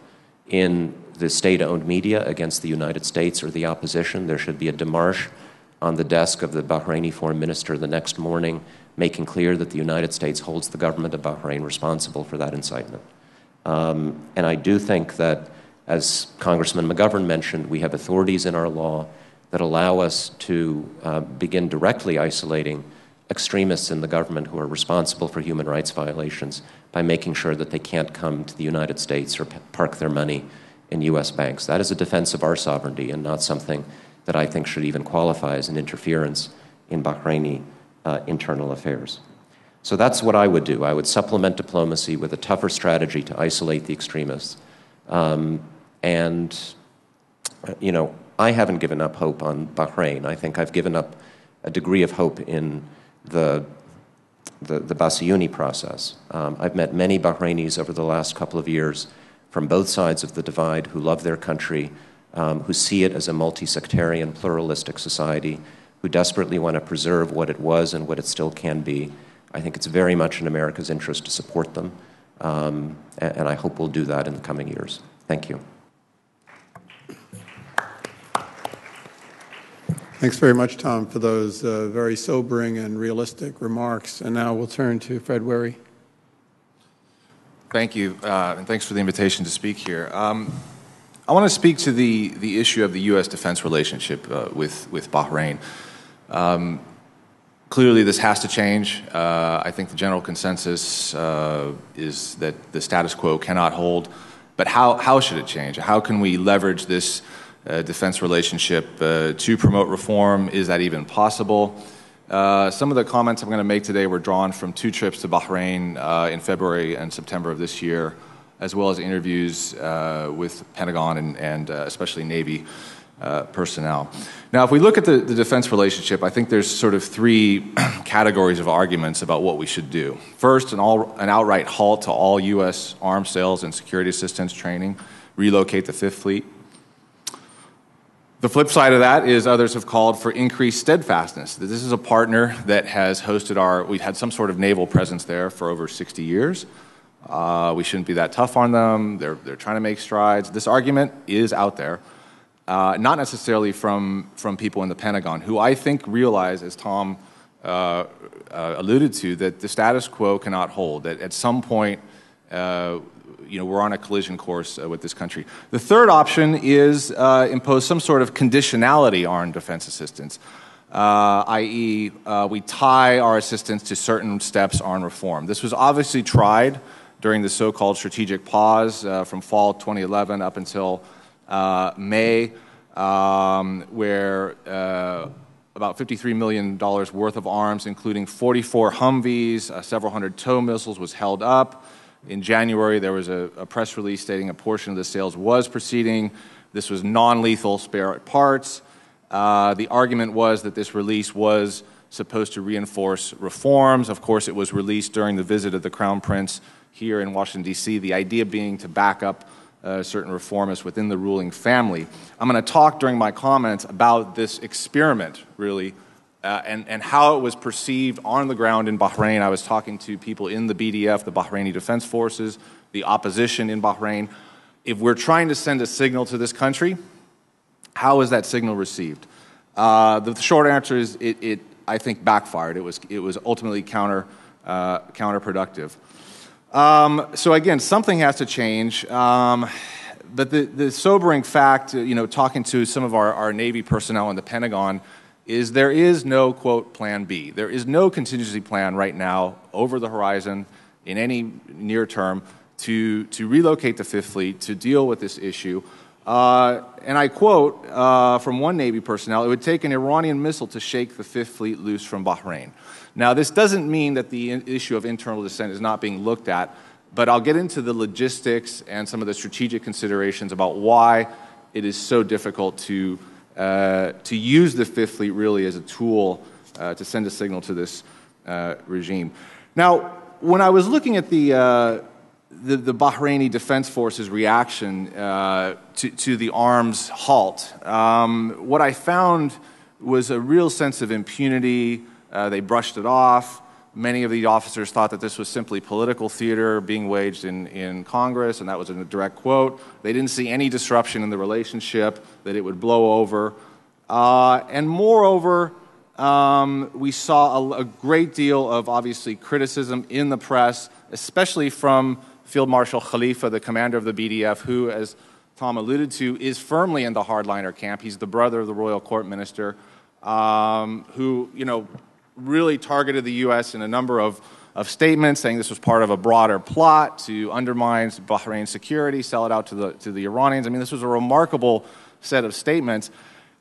in the state-owned media against the United States or the opposition, there should be a démarche on the desk of the Bahraini foreign minister the next morning, making clear that the United States holds the government of Bahrain responsible for that incitement. And I do think that, as Congressman McGovern mentioned, we have authorities in our law that allow us to begin directly isolating extremists in the government who are responsible for human rights violations by making sure that they can't come to the United States or park their money in U.S. banks. That is a defense of our sovereignty and not something that I think should even qualify as an interference in Bahraini internal affairs. So that's what I would do. I would supplement diplomacy with a tougher strategy to isolate the extremists. And, you know, I haven't given up hope on Bahrain. I think I've given up a degree of hope in the BICI process. I've met many Bahrainis over the last couple of years from both sides of the divide who love their country, who see it as a multi-sectarian, pluralistic society, who desperately want to preserve what it was and what it still can be. I think it's very much in America's interest to support them, and I hope we'll do that in the coming years. Thank you. Thanks very much, Tom, for those very sobering and realistic remarks. And now we'll turn to Fred Wery. Thank you, and thanks for the invitation to speak here. I want to speak to the issue of the U.S. defense relationship with Bahrain. Clearly, this has to change. I think the general consensus is that the status quo cannot hold. But how should it change? How can we leverage this defense relationship to promote reform? Is that even possible? Some of the comments I'm going to make today were drawn from 2 trips to Bahrain in February and September of this year, as well as interviews with Pentagon and especially Navy personnel. Now, if we look at the defense relationship, I think there's sort of 3 categories of arguments about what we should do. First, an outright halt to all U.S. arms sales and security assistance training, relocate the Fifth Fleet. The flip side of that is others have called for increased steadfastness. This is a partner that has hosted we've had some sort of naval presence there for over 60 years. We shouldn't be that tough on them. They're trying to make strides. This argument is out there, not necessarily from people in the Pentagon, who I think realize, as Tom alluded to, that the status quo cannot hold, that at some point we're on a collision course with this country. The third option is impose some sort of conditionality on defense assistance, i.e. we tie our assistance to certain steps on reform. This was obviously tried during the so-called strategic pause from fall 2011 up until May, where about $53 million worth of arms, including 44 Humvees, several hundred tow missiles, was held up. In January, there was a press release stating a portion of the sales was proceeding. This was non-lethal spare parts. The argument was that this release was supposed to reinforce reforms. Of course, it was released during the visit of the Crown Prince here in Washington, D.C., the idea being to back up certain reformists within the ruling family. I'm going to talk during my comments about this experiment, really, and how it was perceived on the ground in Bahrain. I was talking to people in the BDF, the Bahraini Defense Forces, the opposition in Bahrain. If we're trying to send a signal to this country, how is that signal received? The short answer is it I think, backfired. It was ultimately counterproductive. So again, something has to change. But the sobering fact, talking to some of our Navy personnel in the Pentagon, is there is no, quote, plan B. There is no contingency plan right now over the horizon in any near term to relocate the Fifth Fleet, to deal with this issue. And I quote from one Navy personnel, it would take an Iranian missile to shake the Fifth Fleet loose from Bahrain. Now, this doesn't mean that the issue of internal dissent is not being looked at, but I'll get into the logistics and some of the strategic considerations about why it is so difficult to use the Fifth Fleet really as a tool to send a signal to this regime. Now, when I was looking at the Bahraini Defense Forces reaction to the arms halt, what I found was a real sense of impunity. They brushed it off. Many of the officers thought that this was simply political theater being waged in Congress, and that was in a direct quote. They didn't see any disruption in the relationship, that it would blow over. And moreover, we saw a great deal of, obviously, criticism in the press, especially from Field Marshal Khalifa, the commander of the BDF, who, as Tom alluded to, is firmly in the hardliner camp. He's the brother of the Royal Court Minister, who, really targeted the U.S. in a number of statements, saying this was part of a broader plot to undermine Bahrain's security, sell it out to the Iranians. I mean, this was a remarkable set of statements.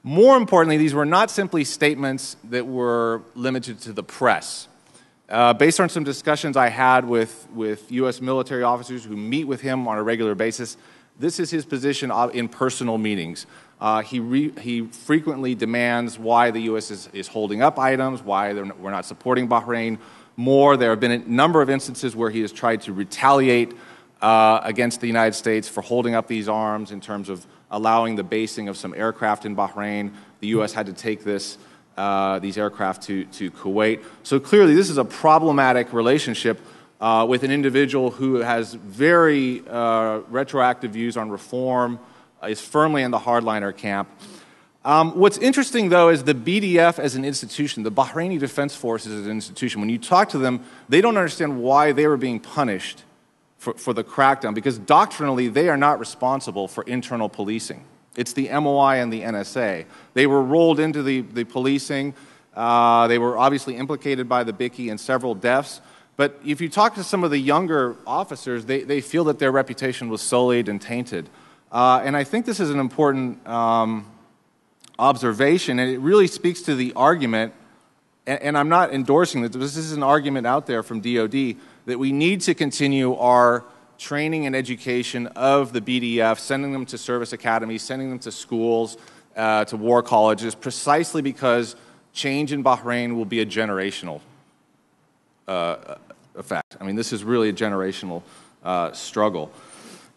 More importantly, these were not simply statements that were limited to the press. Based on some discussions I had with U.S. military officers who meet with him on a regular basis, this is his position in personal meetings. He frequently demands why the U.S. is holding up items, why we're not supporting Bahrain more. There have been a number of instances where he has tried to retaliate against the United States for holding up these arms in terms of allowing the basing of some aircraft in Bahrain. The U.S. had to take these aircraft to Kuwait. So clearly this is a problematic relationship with an individual who has very retroactive views on reform, is firmly in the hardliner camp. What's interesting, though, is the BDF as an institution, the Bahraini Defense Forces as an institution, when you talk to them, they don't understand why they were being punished for the crackdown, because doctrinally they are not responsible for internal policing. It's the MOI and the NSA. They were rolled into the policing. They were obviously implicated by the BICI in several deaths. But if you talk to some of the younger officers, they feel that their reputation was sullied and tainted. And I think this is an important observation, and it really speaks to the argument, and I'm not endorsing this, this is an argument out there from DOD, that we need to continue our training and education of the BDF, sending them to service academies, sending them to schools, to war colleges, precisely because change in Bahrain will be a generational effect. I mean, this is really a generational struggle.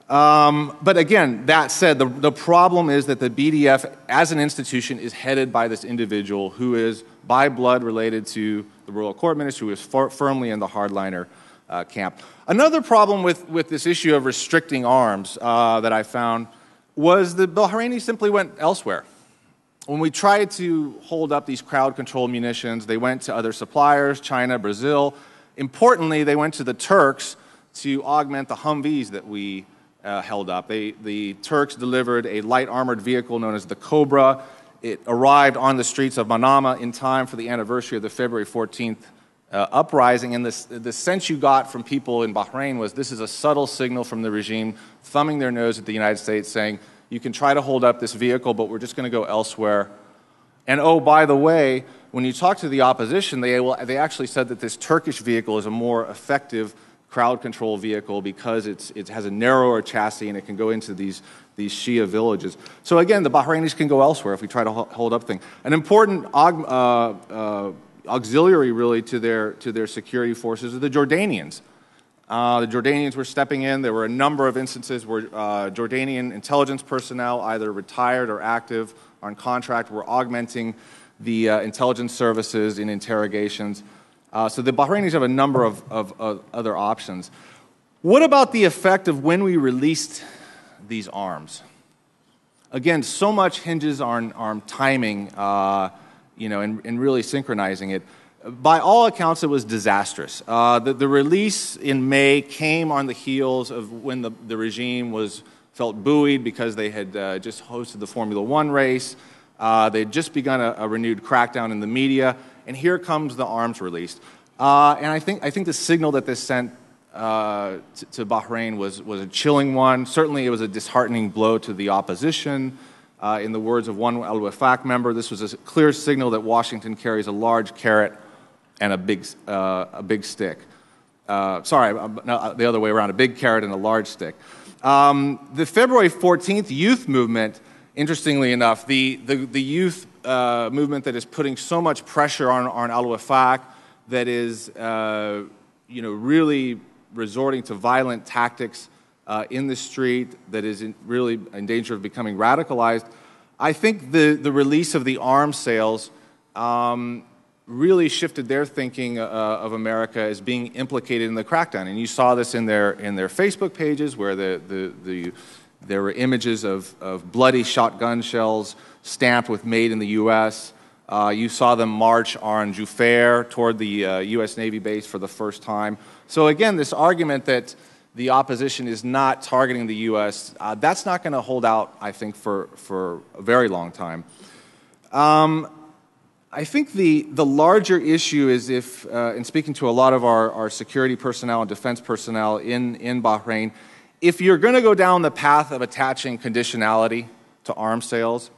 But again, that said, the problem is that the BDF as an institution is headed by this individual who is by blood related to the Royal Court Minister, who is firmly in the hardliner camp. Another problem with this issue of restricting arms that I found was that Bahraini simply went elsewhere. When we tried to hold up these crowd-controlled munitions, they went to other suppliers, China, Brazil. Importantly, they went to the Turks to augment the Humvees that we held up. The Turks delivered a light armored vehicle known as the Cobra. It arrived on the streets of Manama in time for the anniversary of the February 14th uprising, and the sense you got from people in Bahrain was this is a subtle signal from the regime thumbing their nose at the United States, saying, you can try to hold up this vehicle, but we're just going to go elsewhere. And oh, by the way, when you talk to the opposition, they actually said that this Turkish vehicle is a more effective crowd control vehicle because it has a narrower chassis and it can go into these Shia villages. So again, the Bahrainis can go elsewhere if we try to hold up things. An important auxiliary, really, to their security forces are the Jordanians. The Jordanians were stepping in. There were a number of instances where Jordanian intelligence personnel, either retired or active on contract, were augmenting the intelligence services in interrogations. So the Bahrainis have a number of other options. What about the effect of when we released these arms? Again, so much hinges on timing, and really synchronizing it. By all accounts, it was disastrous. The release in May came on the heels of when the regime felt buoyed because they had just hosted the Formula One race. They had just begun a renewed crackdown in the media, and here comes the arms release. And I think the signal that this sent to Bahrain was a chilling one. Certainly, it was a disheartening blow to the opposition. In the words of one Al-Wafaq member, this was a clear signal that Washington carries a large carrot and a big stick. Sorry, no, the other way around, a big carrot and a large stick. The February 14th youth movement, interestingly enough, the youth movement that is putting so much pressure on Al-Wafaq, that is really resorting to violent tactics in the street, that is really in danger of becoming radicalized. I think the release of the arms sales really shifted their thinking of America as being implicated in the crackdown. And you saw this in their Facebook pages, where there were images of bloody shotgun shells stamped with "Made in the U.S." You saw them march on Jufair toward the U.S. Navy base for the first time. So again, this argument that the opposition is not targeting the U.S., that's not going to hold out, I think, for a very long time. I think the larger issue is if, in speaking to a lot of our security personnel and defense personnel in Bahrain, if you're going to go down the path of attaching conditionality to arms sales,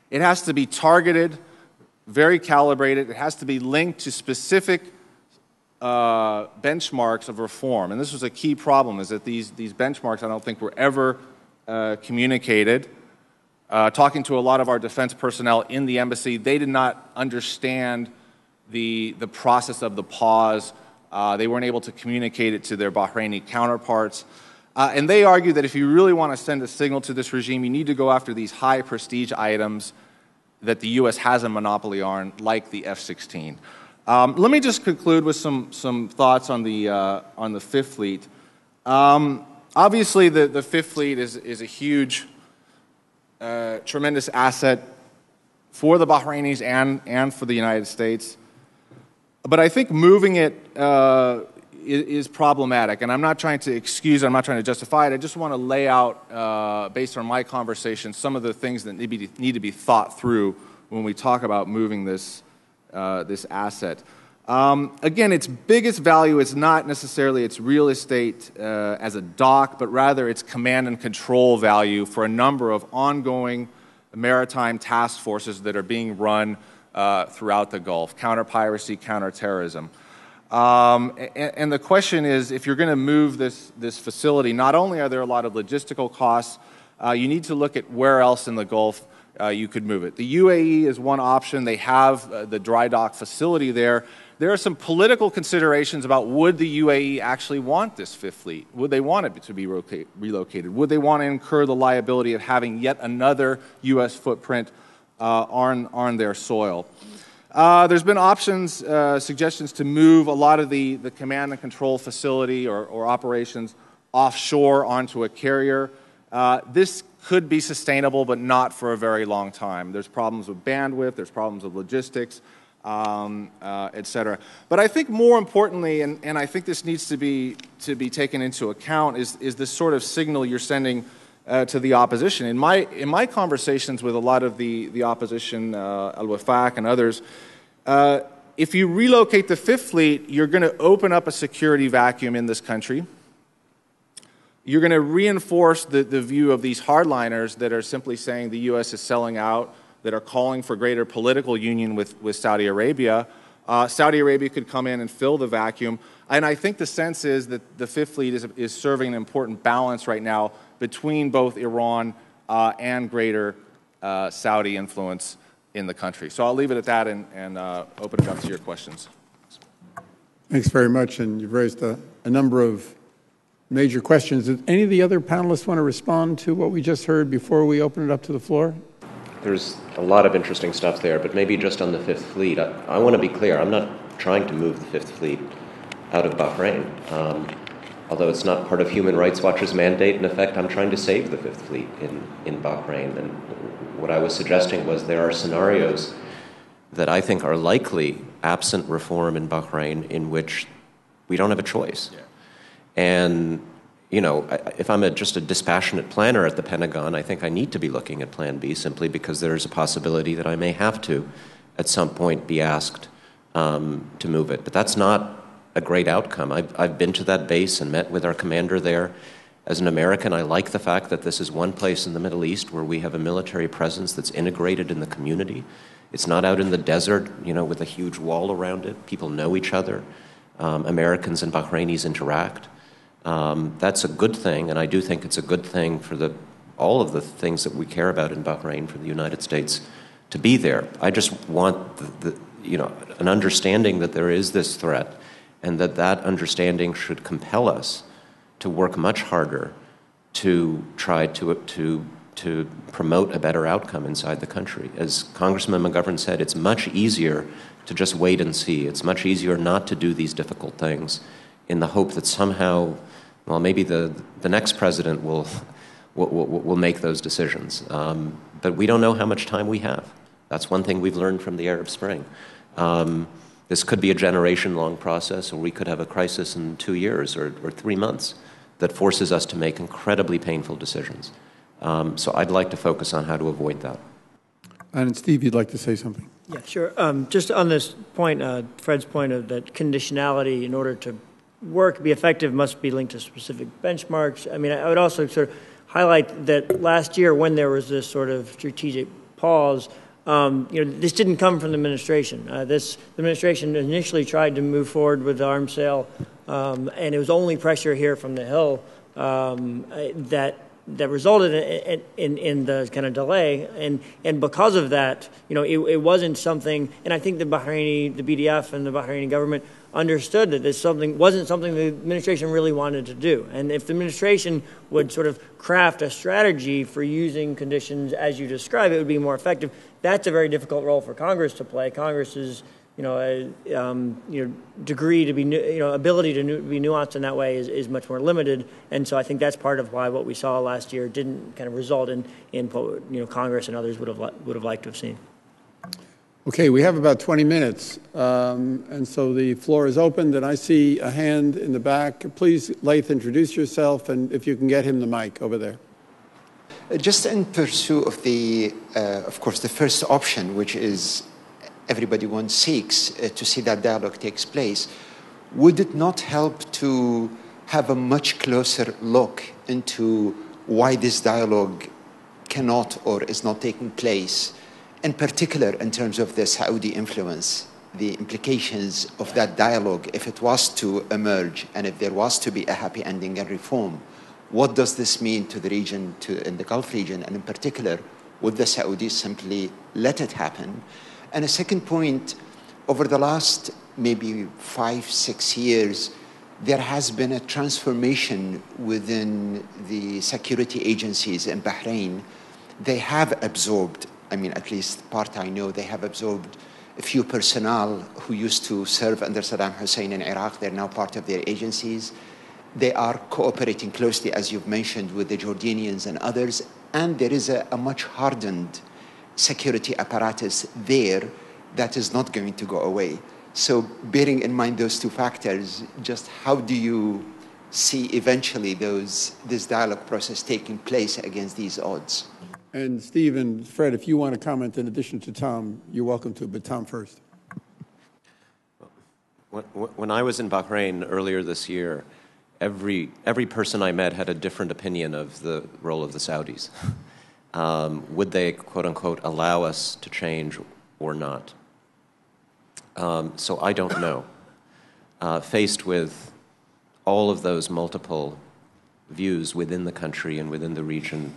it has to be targeted, very calibrated. It has to be linked to specific benchmarks of reform. And this was a key problem, is that these benchmarks, I don't think, were ever communicated. Talking to a lot of our defense personnel in the embassy, they did not understand the process of the pause. They weren't able to communicate it to their Bahraini counterparts. And they argue that if you really want to send a signal to this regime, you need to go after these high prestige items that the U.S. has a monopoly on, like the F-16. Let me just conclude with some thoughts on the Fifth Fleet. Obviously, the Fifth Fleet is a huge, tremendous asset for the Bahrainis and for the United States. But I think moving it is problematic, and I'm not trying to excuse it, I'm not trying to justify it. I just want to lay out, based on my conversation, some of the things that need to be thought through when we talk about moving this asset. Again, its biggest value is not necessarily its real estate as a dock, but rather its command and control value for a number of ongoing maritime task forces that are being run throughout the Gulf: counter-piracy, counter-terrorism. And the question is, if you're going to move this facility, not only are there a lot of logistical costs, you need to look at where else in the Gulf you could move it. The UAE is one option. They have the dry dock facility there. There are some political considerations about, would the UAE actually want this Fifth Fleet? Would they want it to be relocated? Would they want to incur the liability of having yet another U.S. footprint on their soil? There's been options, suggestions to move a lot of the command and control facility or operations offshore onto a carrier. This could be sustainable, but not for a very long time. There's problems with bandwidth, there's problems with logistics, et cetera. But I think more importantly, and I think this needs to be taken into account, is this sort of signal you're sending to the opposition. In my conversations with a lot of the opposition, Al-Wafaq and others, if you relocate the Fifth Fleet, you're going to open up a security vacuum in this country. You're going to reinforce the view of these hardliners that are simply saying the U.S. is selling out, that are calling for greater political union with Saudi Arabia. Saudi Arabia could come in and fill the vacuum. And I think the sense is that the Fifth Fleet is serving an important balance right now between both Iran and greater Saudi influence in the country. So I'll leave it at that and open it up to your questions. Thanks very much. And you've raised a number of major questions. Does any of the other panelists want to respond to what we just heard before we open it up to the floor? There's a lot of interesting stuff there, but maybe just on the Fifth Fleet. I want to be clear. I'm not trying to move the Fifth Fleet out of Bahrain. Although it's not part of Human Rights Watch's mandate, in effect, I'm trying to save the Fifth Fleet in Bahrain. And what I was suggesting was there are scenarios that I think are likely, absent reform in Bahrain, in which we don't have a choice. Yeah. And, you know, if I'm just a dispassionate planner at the Pentagon, I think I need to be looking at Plan B, simply because there is a possibility that I may have to, at some point, be asked to move it. But that's not a great outcome. I've been to that base and met with our commander there. As an American, I like the fact that this is one place in the Middle East where we have a military presence that's integrated in the community. It's not out in the desert, you know, with a huge wall around it. People know each other. Americans and Bahrainis interact. That's a good thing, and I do think it's a good thing for all of the things that we care about in Bahrain, for the United States to be there. I just want an understanding that there is this threat, and that understanding should compel us to work much harder to try to to promote a better outcome inside the country. As Congressman McGovern said, it's much easier to just wait and see. It's much easier not to do these difficult things in the hope that somehow, well, maybe the next president will make those decisions. But we don't know how much time we have. That's one thing we've learned from the Arab Spring. This could be a generation-long process, or we could have a crisis in 2 years or 3 months that forces us to make incredibly painful decisions. So I'd like to focus on how to avoid that. And Steve, you'd like to say something? Yeah, sure. Just on this point, Fred's point of that conditionality, in order to work, be effective, must be linked to specific benchmarks. I mean, I would also sort of highlight that last year, when there was this sort of strategic pause, this didn't come from the administration. The administration initially tried to move forward with the arms sale, and it was only pressure here from the Hill that resulted in the kind of delay, and because of that, it wasn't something. And I think the BDF and the Bahraini government understood that this wasn't something the administration really wanted to do. And if the administration would sort of craft a strategy for using conditions as you describe, it would be more effective. That's a very difficult role for Congress to play. Congress's degree to be, ability to be nuanced in that way is much more limited. And so I think that's part of why what we saw last year didn't kind of result in what Congress and others would have liked to have seen. Okay, we have about 20 minutes, and so the floor is open. And I see a hand in the back. Please, Laith, introduce yourself, and if you can get him the mic over there. Just in pursuit of of course, the first option, which is everybody seeks to see that dialogue takes place, would it not help to have a much closer look into why this dialogue cannot or is not taking place, in particular in terms of the Saudi influence, the implications of that dialogue, if it was to emerge and if there was to be a happy ending and reform? What does this mean to the region, in the Gulf region, and in particular, would the Saudis simply let it happen? And a second point, over the last maybe 5-6 years, there has been a transformation within the security agencies in Bahrain. They have absorbed, at least part I know, they have absorbed a few personnel who used to serve under Saddam Hussein in Iraq. They're now part of their agencies. They are cooperating closely, as you've mentioned, with the Jordanians and others. And there is a much hardened security apparatus there that is not going to go away. So bearing in mind those two factors, just how do you see eventually this dialogue process taking place against these odds? And Steve and Fred, if you want to comment in addition to Tom, you're welcome to, but Tom first. When I was in Bahrain earlier this year, every person I met had a different opinion of the role of the Saudis. Would they, quote unquote, allow us to change or not? So I don't know. Faced with all of those multiple views within the country and within the region,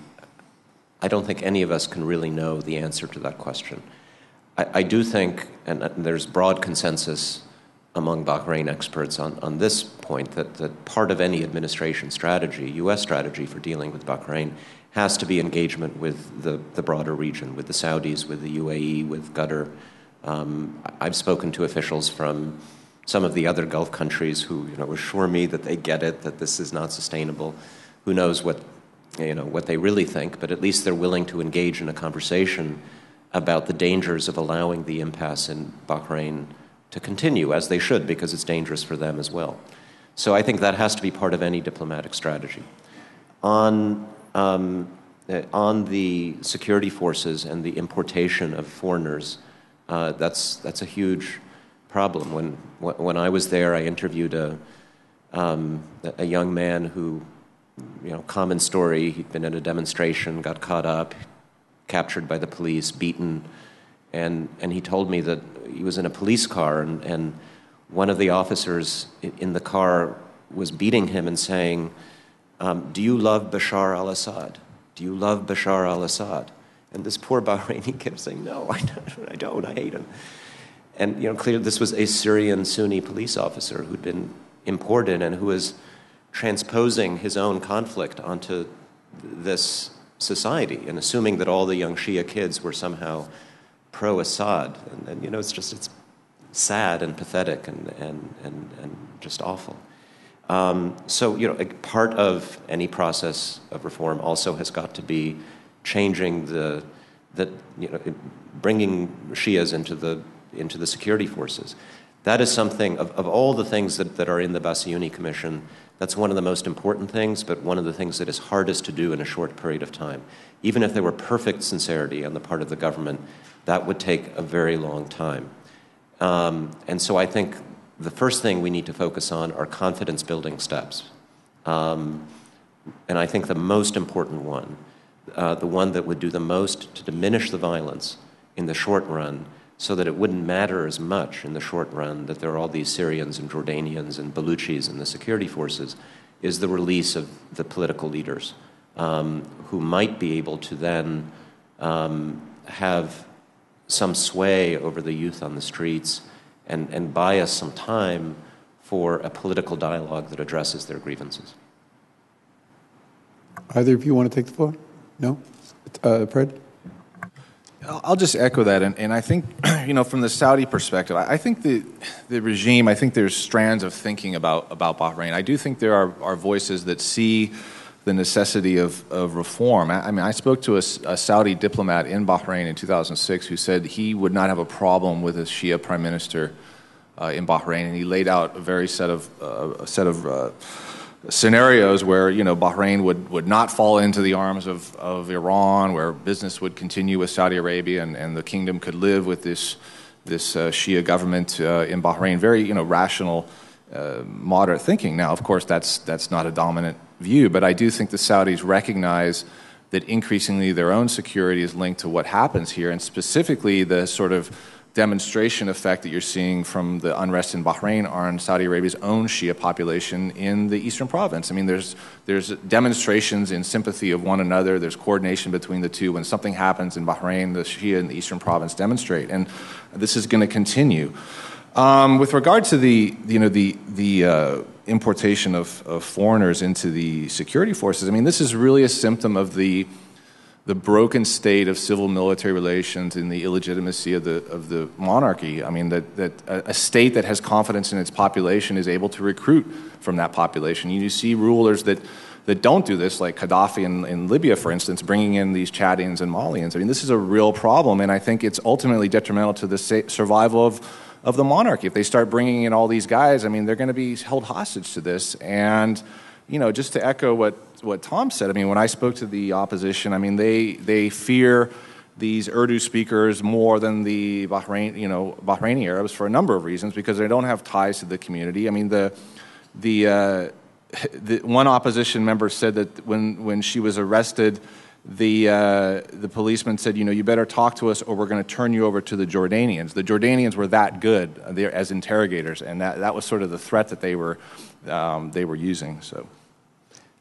I don't think any of us can really know the answer to that question. I do think, and there's broad consensus among Bahrain experts on this point, that part of any administration strategy, U.S. strategy for dealing with Bahrain, has to be engagement with the broader region, with the Saudis, with the UAE, with Qatar. I've spoken to officials from some of the other Gulf countries who assure me that they get it, that this is not sustainable. Who knows what they really think, but at least they're willing to engage in a conversation about the dangers of allowing the impasse in Bahrain to continue, as they should, because it's dangerous for them as well. So I think that has to be part of any diplomatic strategy. On the security forces and the importation of foreigners, that's a huge problem. When I was there, I interviewed a young man who, common story, he'd been at a demonstration, got caught up, captured by the police, beaten, and he told me that he was in a police car, and one of the officers in the car was beating him and saying, do you love Bashar al-Assad? Do you love Bashar al-Assad? And this poor Bahraini kept saying, no, I don't, I hate him. And clearly this was a Syrian Sunni police officer who'd been imported and who was transposing his own conflict onto this society, and assuming that all the young Shia kids were somehow pro-Assad. And you know, it's sad and pathetic and just awful. So, you know, a part of any process of reform also has got to be changing bringing Shias into the security forces. That is something, of all the things that are in the Bassiouni Commission, that's one of the most important things, but one of the things that is hardest to do in a short period of time. Even if there were perfect sincerity on the part of the government, that would take a very long time. And so I think the first thing we need to focus on are confidence-building steps. And I think the most important one, the one that would do the most to diminish the violence in the short run, so that it wouldn't matter as much in the short run that there are all these Syrians and Jordanians and Baluchis in the security forces, is the release of the political leaders who might be able to then have some sway over the youth on the streets and buy us some time for a political dialogue that addresses their grievances. Either of you want to take the floor? No? Fred? I'll just echo that, and I think, you know, from the Saudi perspective, I think the regime, I think there's strands of thinking about Bahrain. I do think there are voices that see the necessity of reform. I mean, I spoke to a Saudi diplomat in Bahrain in 2006 who said he would not have a problem with a Shia prime minister in Bahrain, and he laid out a very set of scenarios where, you know, Bahrain would not fall into the arms of Iran, where business would continue with Saudi Arabia, and the kingdom could live with this Shia government in Bahrain. Very, you know, rational, moderate thinking. Now, of course, that's not a dominant view, but I do think the Saudis recognize that increasingly their own security is linked to what happens here, and specifically the sort of demonstration effect that you're seeing from the unrest in Bahrain on Saudi Arabia's own Shia population in the eastern province. I mean, there's demonstrations in sympathy of one another. There's coordination between the two. When something happens in Bahrain, the Shia in the eastern province demonstrate, and this is going to continue. With regard to the importation of foreigners into the security forces, I mean, this is really a symptom of the broken state of civil-military relations and the illegitimacy of the monarchy. I mean, that a state that has confidence in its population is able to recruit from that population. You see rulers that don't do this, like Gaddafi in Libya, for instance, bringing in these Chadians and Malians. I mean, this is a real problem, and I think it's ultimately detrimental to the survival of the monarchy. If they start bringing in all these guys, I mean, they're going to be held hostage to this. And, you know, just to echo what Tom said, I mean, when I spoke to the opposition, I mean, they fear these Urdu speakers more than the Bahraini Arabs for a number of reasons, because they don't have ties to the community. I mean, the one opposition member said that when she was arrested, the policeman said, you know, you better talk to us or we're going to turn you over to the Jordanians. The Jordanians were that good as interrogators, and that was sort of the threat that they were using. So,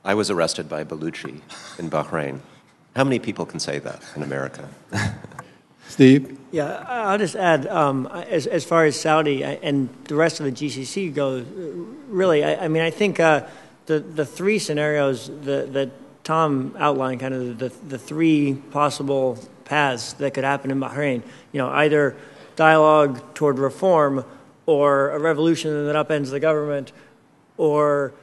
I was arrested by Baluchi in Bahrain. How many people can say that in America? Steve? Yeah, I'll just add, as far as Saudi and the rest of the GCC goes, really, I mean, I think the three scenarios that Tom outlined, kind of the three possible paths that could happen in Bahrain, you know, either dialogue toward reform, or a revolution that upends the government, or,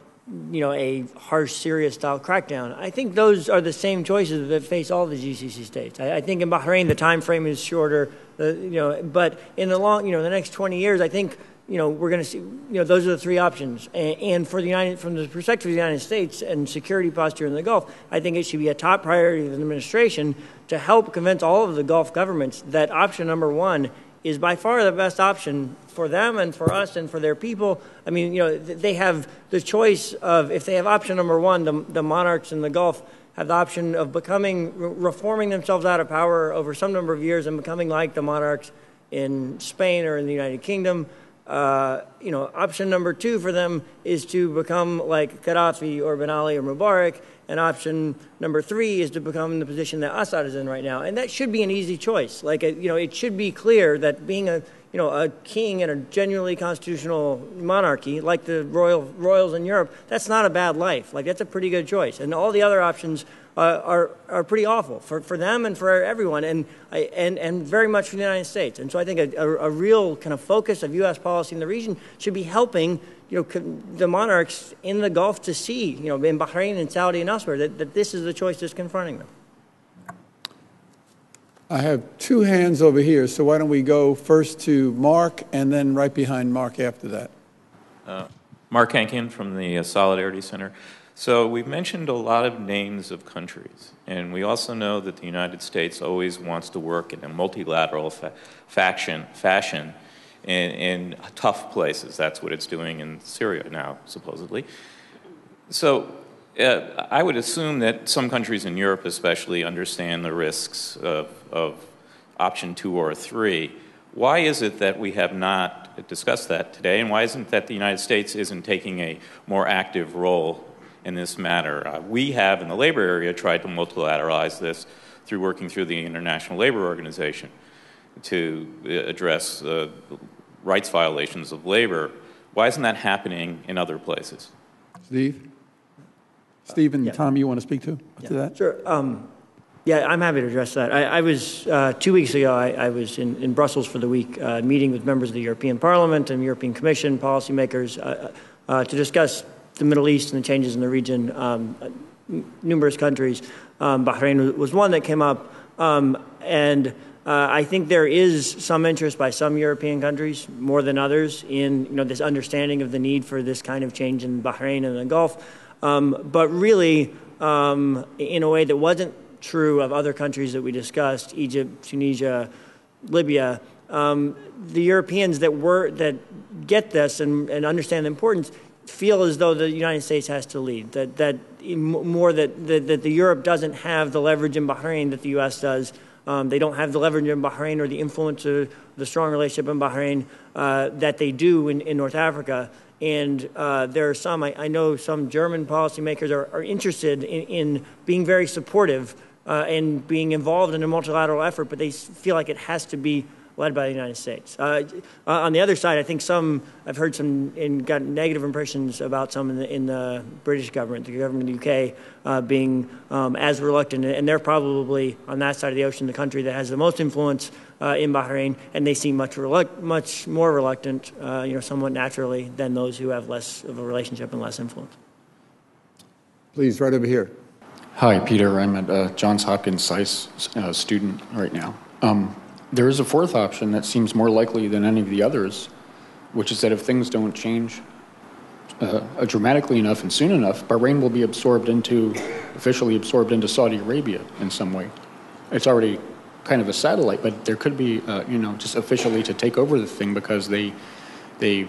you know, a harsh Syria-style crackdown. I think those are the same choices that face all the GCC states. I think in Bahrain the time frame is shorter, but in the the next 20 years, I think, you know, we're going to see, you know, those are the three options. And for from the perspective of the United States and security posture in the Gulf, I think it should be a top priority of the administration to help convince all of the Gulf governments that option number one is by far the best option for them and for us and for their people. I mean, you know, they have the choice of, if they have option number one, the monarchs in the Gulf have the option of reforming themselves out of power over some number of years and becoming like the monarchs in Spain or in the United Kingdom. You know, option number two for them is to become like Gaddafi or Ben Ali or Mubarak, and option number three is to become in the position that Assad is in right now. And that should be an easy choice. Like, you know, it should be clear that being a king in a genuinely constitutional monarchy, like the royals in Europe, that's not a bad life. Like, that's a pretty good choice. And all the other options are pretty awful for them and for everyone, and very much for the United States. And so I think a real kind of focus of U.S. policy in the region should be helping the monarchs in the Gulf to see, in Bahrain and Saudi and elsewhere, that this is the choice that's confronting them. I have two hands over here, so why don't we go first to Mark and then right behind Mark after that. Mark Hankin from the Solidarity Center. So we've mentioned a lot of names of countries, and we also know that the United States always wants to work in a multilateral fashion in tough places. That's what it's doing in Syria now, supposedly. So I would assume that some countries in Europe especially understand the risks of option 2 or 3. Why is it that we have not discussed that today, and why isn't it that the United States isn't taking a more active role in this matter? We have, in the labor area, tried to multilateralize this through working through the International Labor Organization to address rights violations of labor. Why isn't that happening in other places? Steve and Tom, you want to speak to that? Sure. I'm happy to address that. I was 2 weeks ago. I was in Brussels for the week, meeting with members of the European Parliament and European Commission policymakers to discuss the Middle East and the changes in the region. Numerous countries. Bahrain was one that came up, and I think there is some interest by some European countries, more than others, in this understanding of the need for this kind of change in Bahrain and the Gulf. But really, in a way that wasn't true of other countries that we discussed, Egypt, Tunisia, Libya, the Europeans that get this and understand the importance feel as though the United States has to lead, that the Europe doesn't have the leverage in Bahrain that the U.S. does. They don't have the leverage in Bahrain or the influence of the strong relationship in Bahrain that they do in North Africa. And there are some, I know some German policymakers are interested in being very supportive and being involved in a multilateral effort, but they feel like it has to be led by the United States. On the other side, I think I've heard some and got negative impressions about some in the British government, the government of the UK, being as reluctant, and they're probably on that side of the ocean, the country that has the most influence in Bahrain, and they seem much more reluctant, somewhat naturally, than those who have less of a relationship and less influence. Please, right over here. Hi, Peter. I'm at Johns Hopkins SAIS student right now. There is a fourth option that seems more likely than any of the others, which is that if things don't change dramatically enough and soon enough, Bahrain will be officially absorbed into Saudi Arabia in some way. It's already kind of a satellite, but there could be, just officially to take over the thing because they can't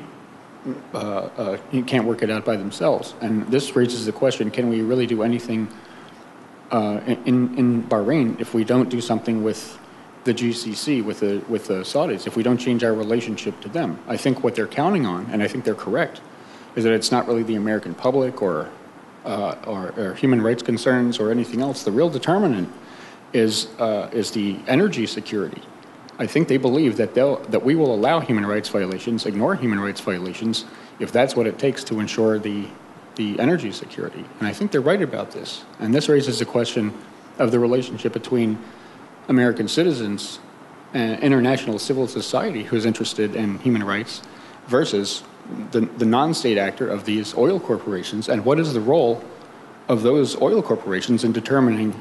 work it out by themselves. And this raises the question: can we really do anything in Bahrain if we don't do something with the GCC, with the Saudis, if we don't change our relationship to them? I think what they're counting on, and I think they're correct, is that it's not really the American public or human rights concerns or anything else. The real determinant is the energy security. I think they believe that we will allow human rights violations, ignore human rights violations, if that's what it takes to ensure the energy security. And I think they're right about this. And this raises the question of the relationship between American citizens and international civil society who's interested in human rights versus the non-state actor of these oil corporations, and what is the role of those oil corporations in determining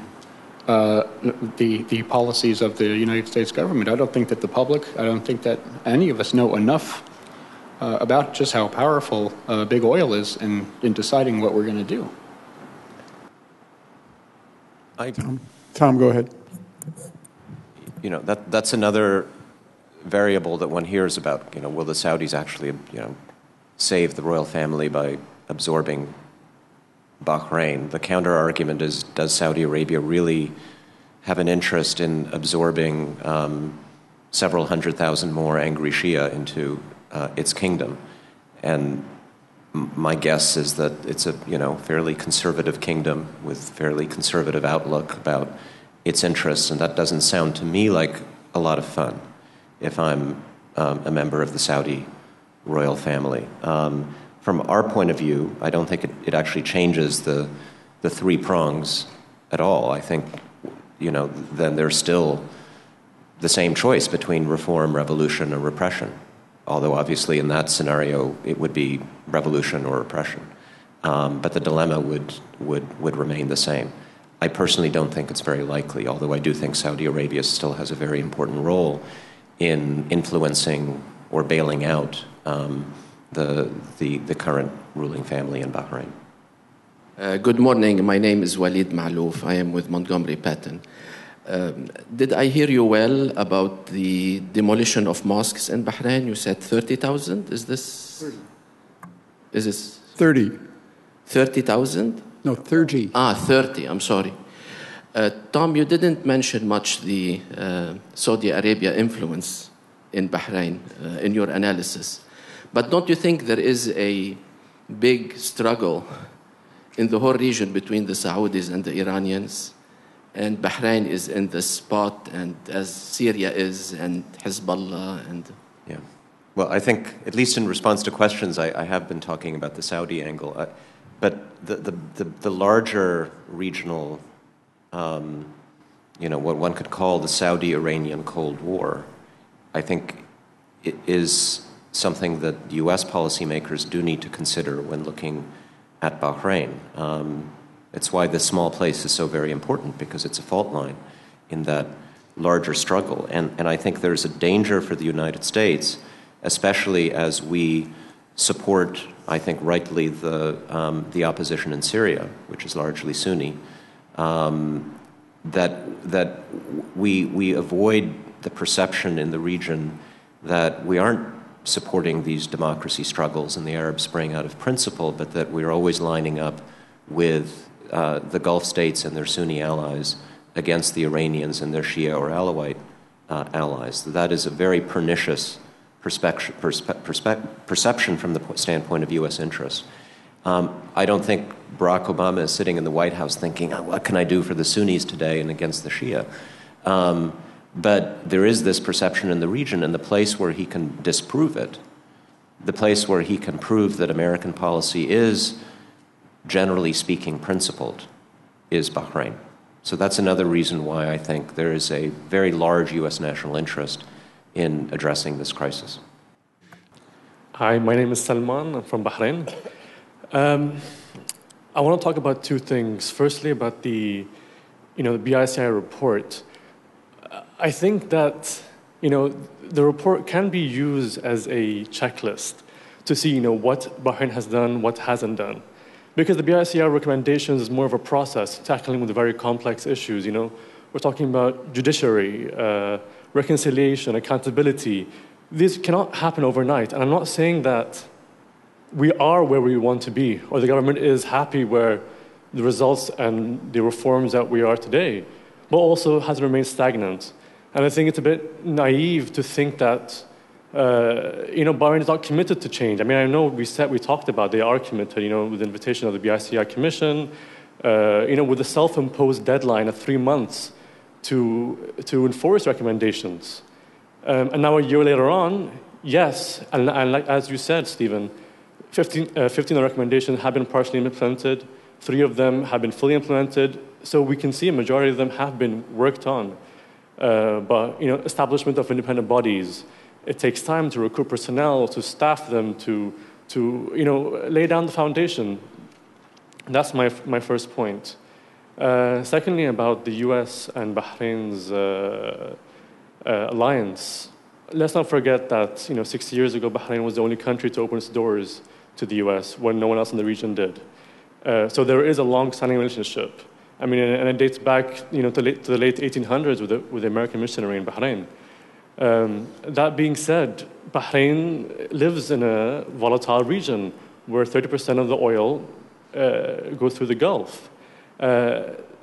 the policies of the United States government. I don't think that the public, I don't think that any of us know enough about just how powerful big oil is in deciding what we're going to do. Tom, go ahead. That's another variable that one hears about. Will the Saudis actually, save the royal family by absorbing Bahrain? The counter argument is: does Saudi Arabia really have an interest in absorbing several 100,000 more angry Shia into its kingdom? And my guess is that it's a fairly conservative kingdom with fairly conservative outlook about its interests, and that doesn't sound to me like a lot of fun if I'm a member of the Saudi royal family. From our point of view, I don't think it actually changes the three prongs at all, I think, then there's still the same choice between reform, revolution, or repression. Although obviously in that scenario it would be revolution or repression, but the dilemma would remain the same. I personally don't think it's very likely, although I do think Saudi Arabia still has a very important role in influencing or bailing out the current ruling family in Bahrain. Good morning. My name is Walid Malouf. I am with Montgomery Patton. Did I hear you well about the demolition of mosques in Bahrain? You said 30,000? Is this 30? Is this 30? 30,000? No, 30. 30. I'm sorry. Tom, you didn't mention much the Saudi Arabia influence in Bahrain in your analysis. But don't you think there is a big struggle in the whole region between the Saudis and the Iranians? And Bahrain is in the spot, and as Syria is, and Hezbollah, and... Yeah. Well, I think, at least in response to questions, I have been talking about the Saudi angle. But the larger regional, what one could call the Saudi-Iranian Cold War, I think it is something that U.S. policymakers do need to consider when looking at Bahrain. It's why this small place is so very important, because it's a fault line in that larger struggle. And I think there's a danger for the United States, especially as we support, I think rightly, the opposition in Syria, which is largely Sunni, that we avoid the perception in the region that we aren't supporting these democracy struggles in the Arab Spring out of principle, but that we're always lining up with the Gulf states and their Sunni allies against the Iranians and their Shia or Alawite allies. That is a very pernicious perception from the standpoint of U.S. interest. I don't think Barack Obama is sitting in the White House thinking, what can I do for the Sunnis today and against the Shia? But there is this perception in the region, and the place where he can disprove it, the place where he can prove that American policy is, generally speaking, principled, is Bahrain. So that's another reason why I think there is a very large U.S. national interest in addressing this crisis. Hi, my name is Salman. I'm from Bahrain. I want to talk about two things. Firstly, about the BICI report. I think that, the report can be used as a checklist to see, what Bahrain has done, what hasn't done. Because the BICI recommendations is more of a process tackling with very complex issues, We're talking about judiciary, reconciliation, accountability. These cannot happen overnight. And I'm not saying that we are where we want to be, or the government is happy where the results and the reforms that we are today, but also has remained stagnant. And I think it's a bit naive to think that, Bahrain is not committed to change. I mean, I know we talked about they are committed, with the invitation of the BICI Commission, with a self-imposed deadline of 3 months to enforce recommendations. And now a year later on, yes, and like, as you said, Stephen, 15 of the recommendations have been partially implemented, 3 of them have been fully implemented, so we can see a majority of them have been worked on. But, establishment of independent bodies, it takes time to recruit personnel, to staff them, to lay down the foundation. That's my first point. Secondly, about the U.S. and Bahrain's alliance, let's not forget that 60 years ago, Bahrain was the only country to open its doors to the U.S. when no one else in the region did. So there is a long-standing relationship. I mean, and it dates back to the late 1800s with the American missionary in Bahrain. That being said, Bahrain lives in a volatile region where 30% of the oil goes through the Gulf.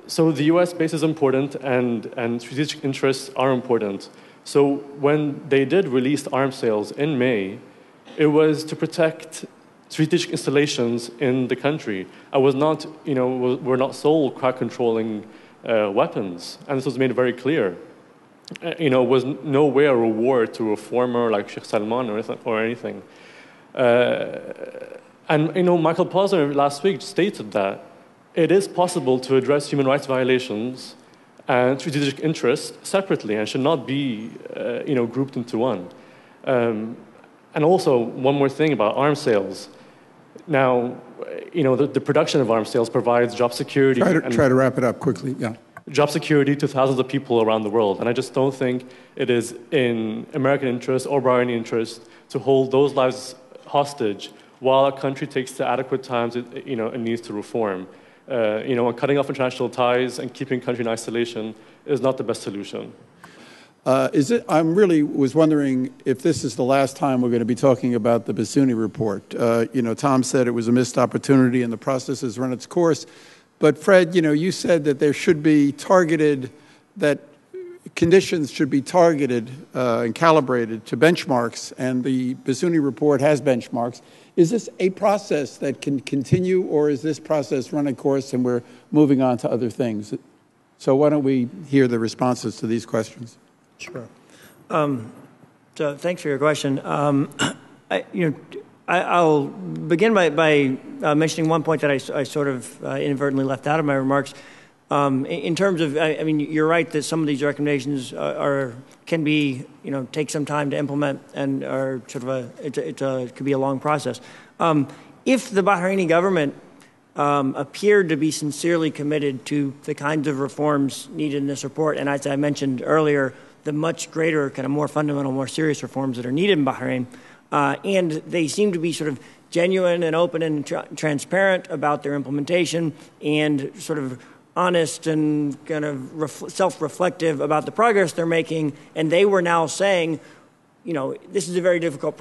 So the U.S. base is important, and strategic interests are important. So when they did release arms sales in May, it was to protect strategic installations in the country. I was not, we're not sold crack-controlling weapons, and this was made very clear. It was nowhere a reward to a reformer like Sheikh Salman or anything. And Michael Posner last week stated that it is possible to address human rights violations and strategic interests separately and should not be grouped into one. And also, one more thing about arms sales. Now, the production of arms sales provides job security. Try to wrap it up quickly, yeah. Job security to thousands of people around the world. And I just don't think it is in American interest or Bahraini interest to hold those lives hostage while a country takes the adequate times it needs to reform. Cutting off international ties and keeping country in isolation is not the best solution. I really was wondering if this is the last time we're going to be talking about the BICI report. Tom said it was a missed opportunity and the process has run its course. But Fred, you said that there should be that conditions should be targeted and calibrated to benchmarks, and the BICI report has benchmarks. Is this a process that can continue, or is this process run its course and we're moving on to other things? So why don't we hear the responses to these questions? Sure. So thanks for your question. I'll begin by mentioning one point that I sort of inadvertently left out of my remarks. In terms of, you're right that some of these recommendations can be, take some time to implement and are sort of it could be a long process. If the Bahraini government appeared to be sincerely committed to the kinds of reforms needed in this report, and as I mentioned earlier, the much greater, kind of more fundamental, more serious reforms that are needed in Bahrain, and they seem to be sort of genuine and open and transparent about their implementation and sort of honest and kind of self-reflective about the progress they're making, and they were now saying, this is a very difficult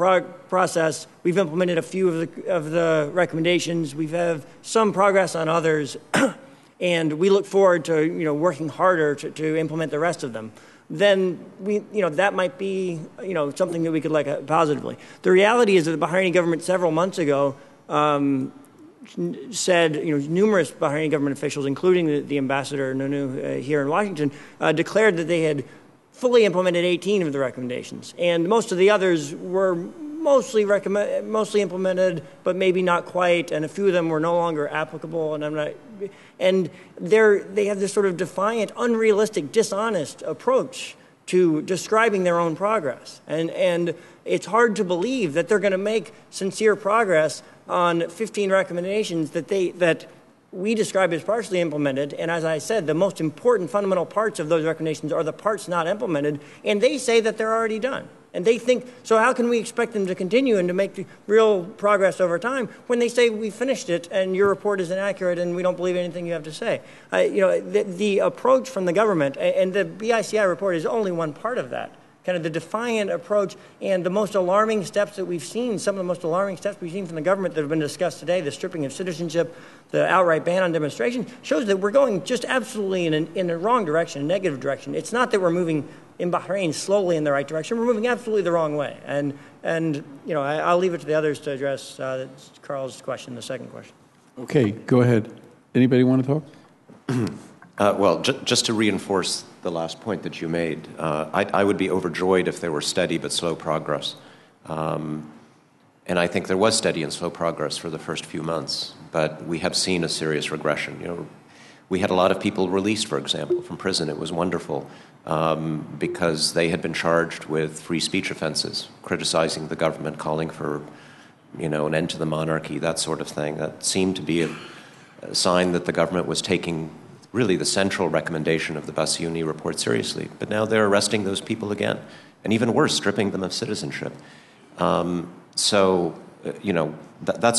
process. We've implemented a few of the recommendations. We've had some progress on others, and we look forward to working harder to implement the rest of them. Then that might be something that we could look positively. The reality is that the Bahraini government several months ago said, numerous Bahraini government officials, including the ambassador Nunu here in Washington, declared that they had fully implemented 18 of the recommendations, and most of the others were mostly implemented, but maybe not quite, and a few of them were no longer applicable. And they have this sort of defiant, unrealistic, dishonest approach to describing their own progress, and it's hard to believe that they're going to make sincere progress on 15 recommendations that we describe as partially implemented. And as I said, the most important fundamental parts of those recommendations are the parts not implemented, and they say that they're already done. And they think, so how can we expect them to continue and to make real progress over time when they say we finished it and your report is inaccurate and we don't believe anything you have to say? The approach from the government, and the BICI report is only one part of that, kind of the defiant approach and the most alarming steps that we've seen, some of the most alarming steps we've seen from the government that have been discussed today, the stripping of citizenship, the outright ban on demonstration, shows that we're going just absolutely in the wrong direction, a negative direction. It's not that we're moving in Bahrain slowly in the right direction. We're moving absolutely the wrong way. And I'll leave it to the others to address Carl's question, the second question. Okay, go ahead. Anybody want to talk? Well, just to reinforce the last point that you made, I would be overjoyed if there were steady but slow progress. And I think there was steady and slow progress for the first few months, but we have seen a serious regression. We had a lot of people released, for example, from prison. It was wonderful because they had been charged with free speech offenses, criticizing the government, calling for an end to the monarchy, that sort of thing. That seemed to be a sign that the government was taking really the central recommendation of the BICI report seriously. But now they're arresting those people again, and even worse, stripping them of citizenship. That's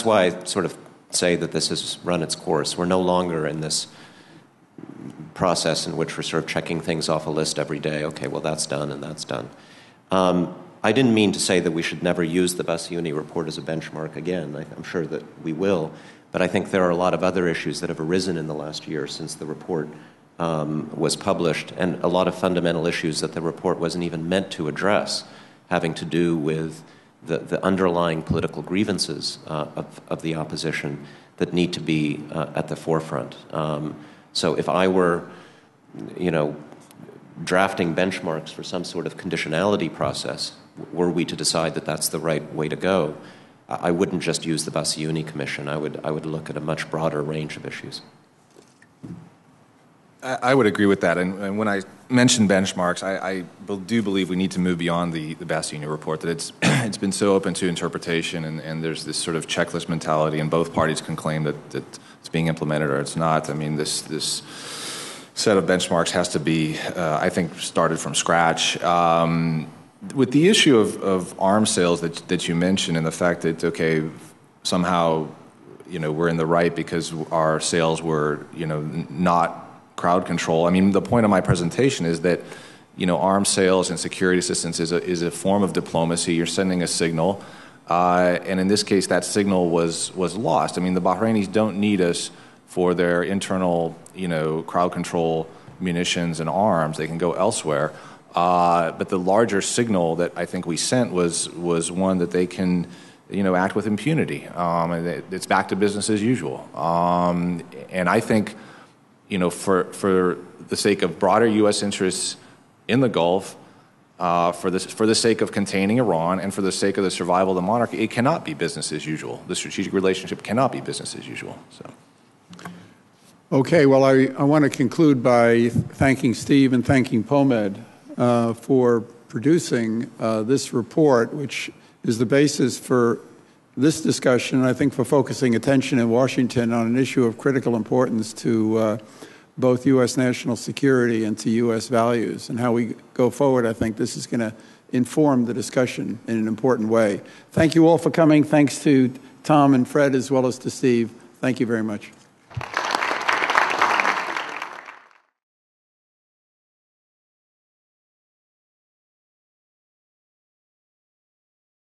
why I sort of say that this has run its course. We're no longer in this process in which we're sort of checking things off a list every day. Okay, well, that's done and that's done. I didn't mean to say that we should never use the BICI report as a benchmark again. I'm sure that we will. But I think there are a lot of other issues that have arisen in the last year since the report was published, and a lot of fundamental issues that the report wasn't even meant to address, having to do with the underlying political grievances of the opposition that need to be at the forefront. So if I were, drafting benchmarks for some sort of conditionality process, were we to decide that that's the right way to go, I wouldn't just use the BICI Commission. I would look at a much broader range of issues. I would agree with that. And when I mentioned benchmarks, I do believe we need to move beyond the BICI report, that it's been so open to interpretation, and there's this sort of checklist mentality, and both parties can claim that it's being implemented or it's not. I mean, this set of benchmarks has to be, I think, started from scratch. With the issue of arms sales that you mentioned, and the fact that, okay, somehow, we're in the right because our sales were, not crowd control. I mean, the point of my presentation is that, arms sales and security assistance is a form of diplomacy. You're sending a signal, and in this case, that signal was lost. I mean, the Bahrainis don't need us for their internal, crowd control munitions and arms. They can go elsewhere. But the larger signal that I think we sent was one that they can, act with impunity. And it's back to business as usual. And I think, for the sake of broader U.S. interests in the Gulf, for the sake of containing Iran, and for the sake of the survival of the monarchy, it cannot be business as usual. The strategic relationship cannot be business as usual. So. Okay, well, I want to conclude by thanking Steve and thanking POMED for producing this report, which is the basis for this discussion, and I think for focusing attention in Washington on an issue of critical importance to both U.S. national security and to U.S. values. And how we go forward, I think this is going to inform the discussion in an important way. Thank you all for coming. Thanks to Tom and Fred, as well as to Steve. Thank you very much.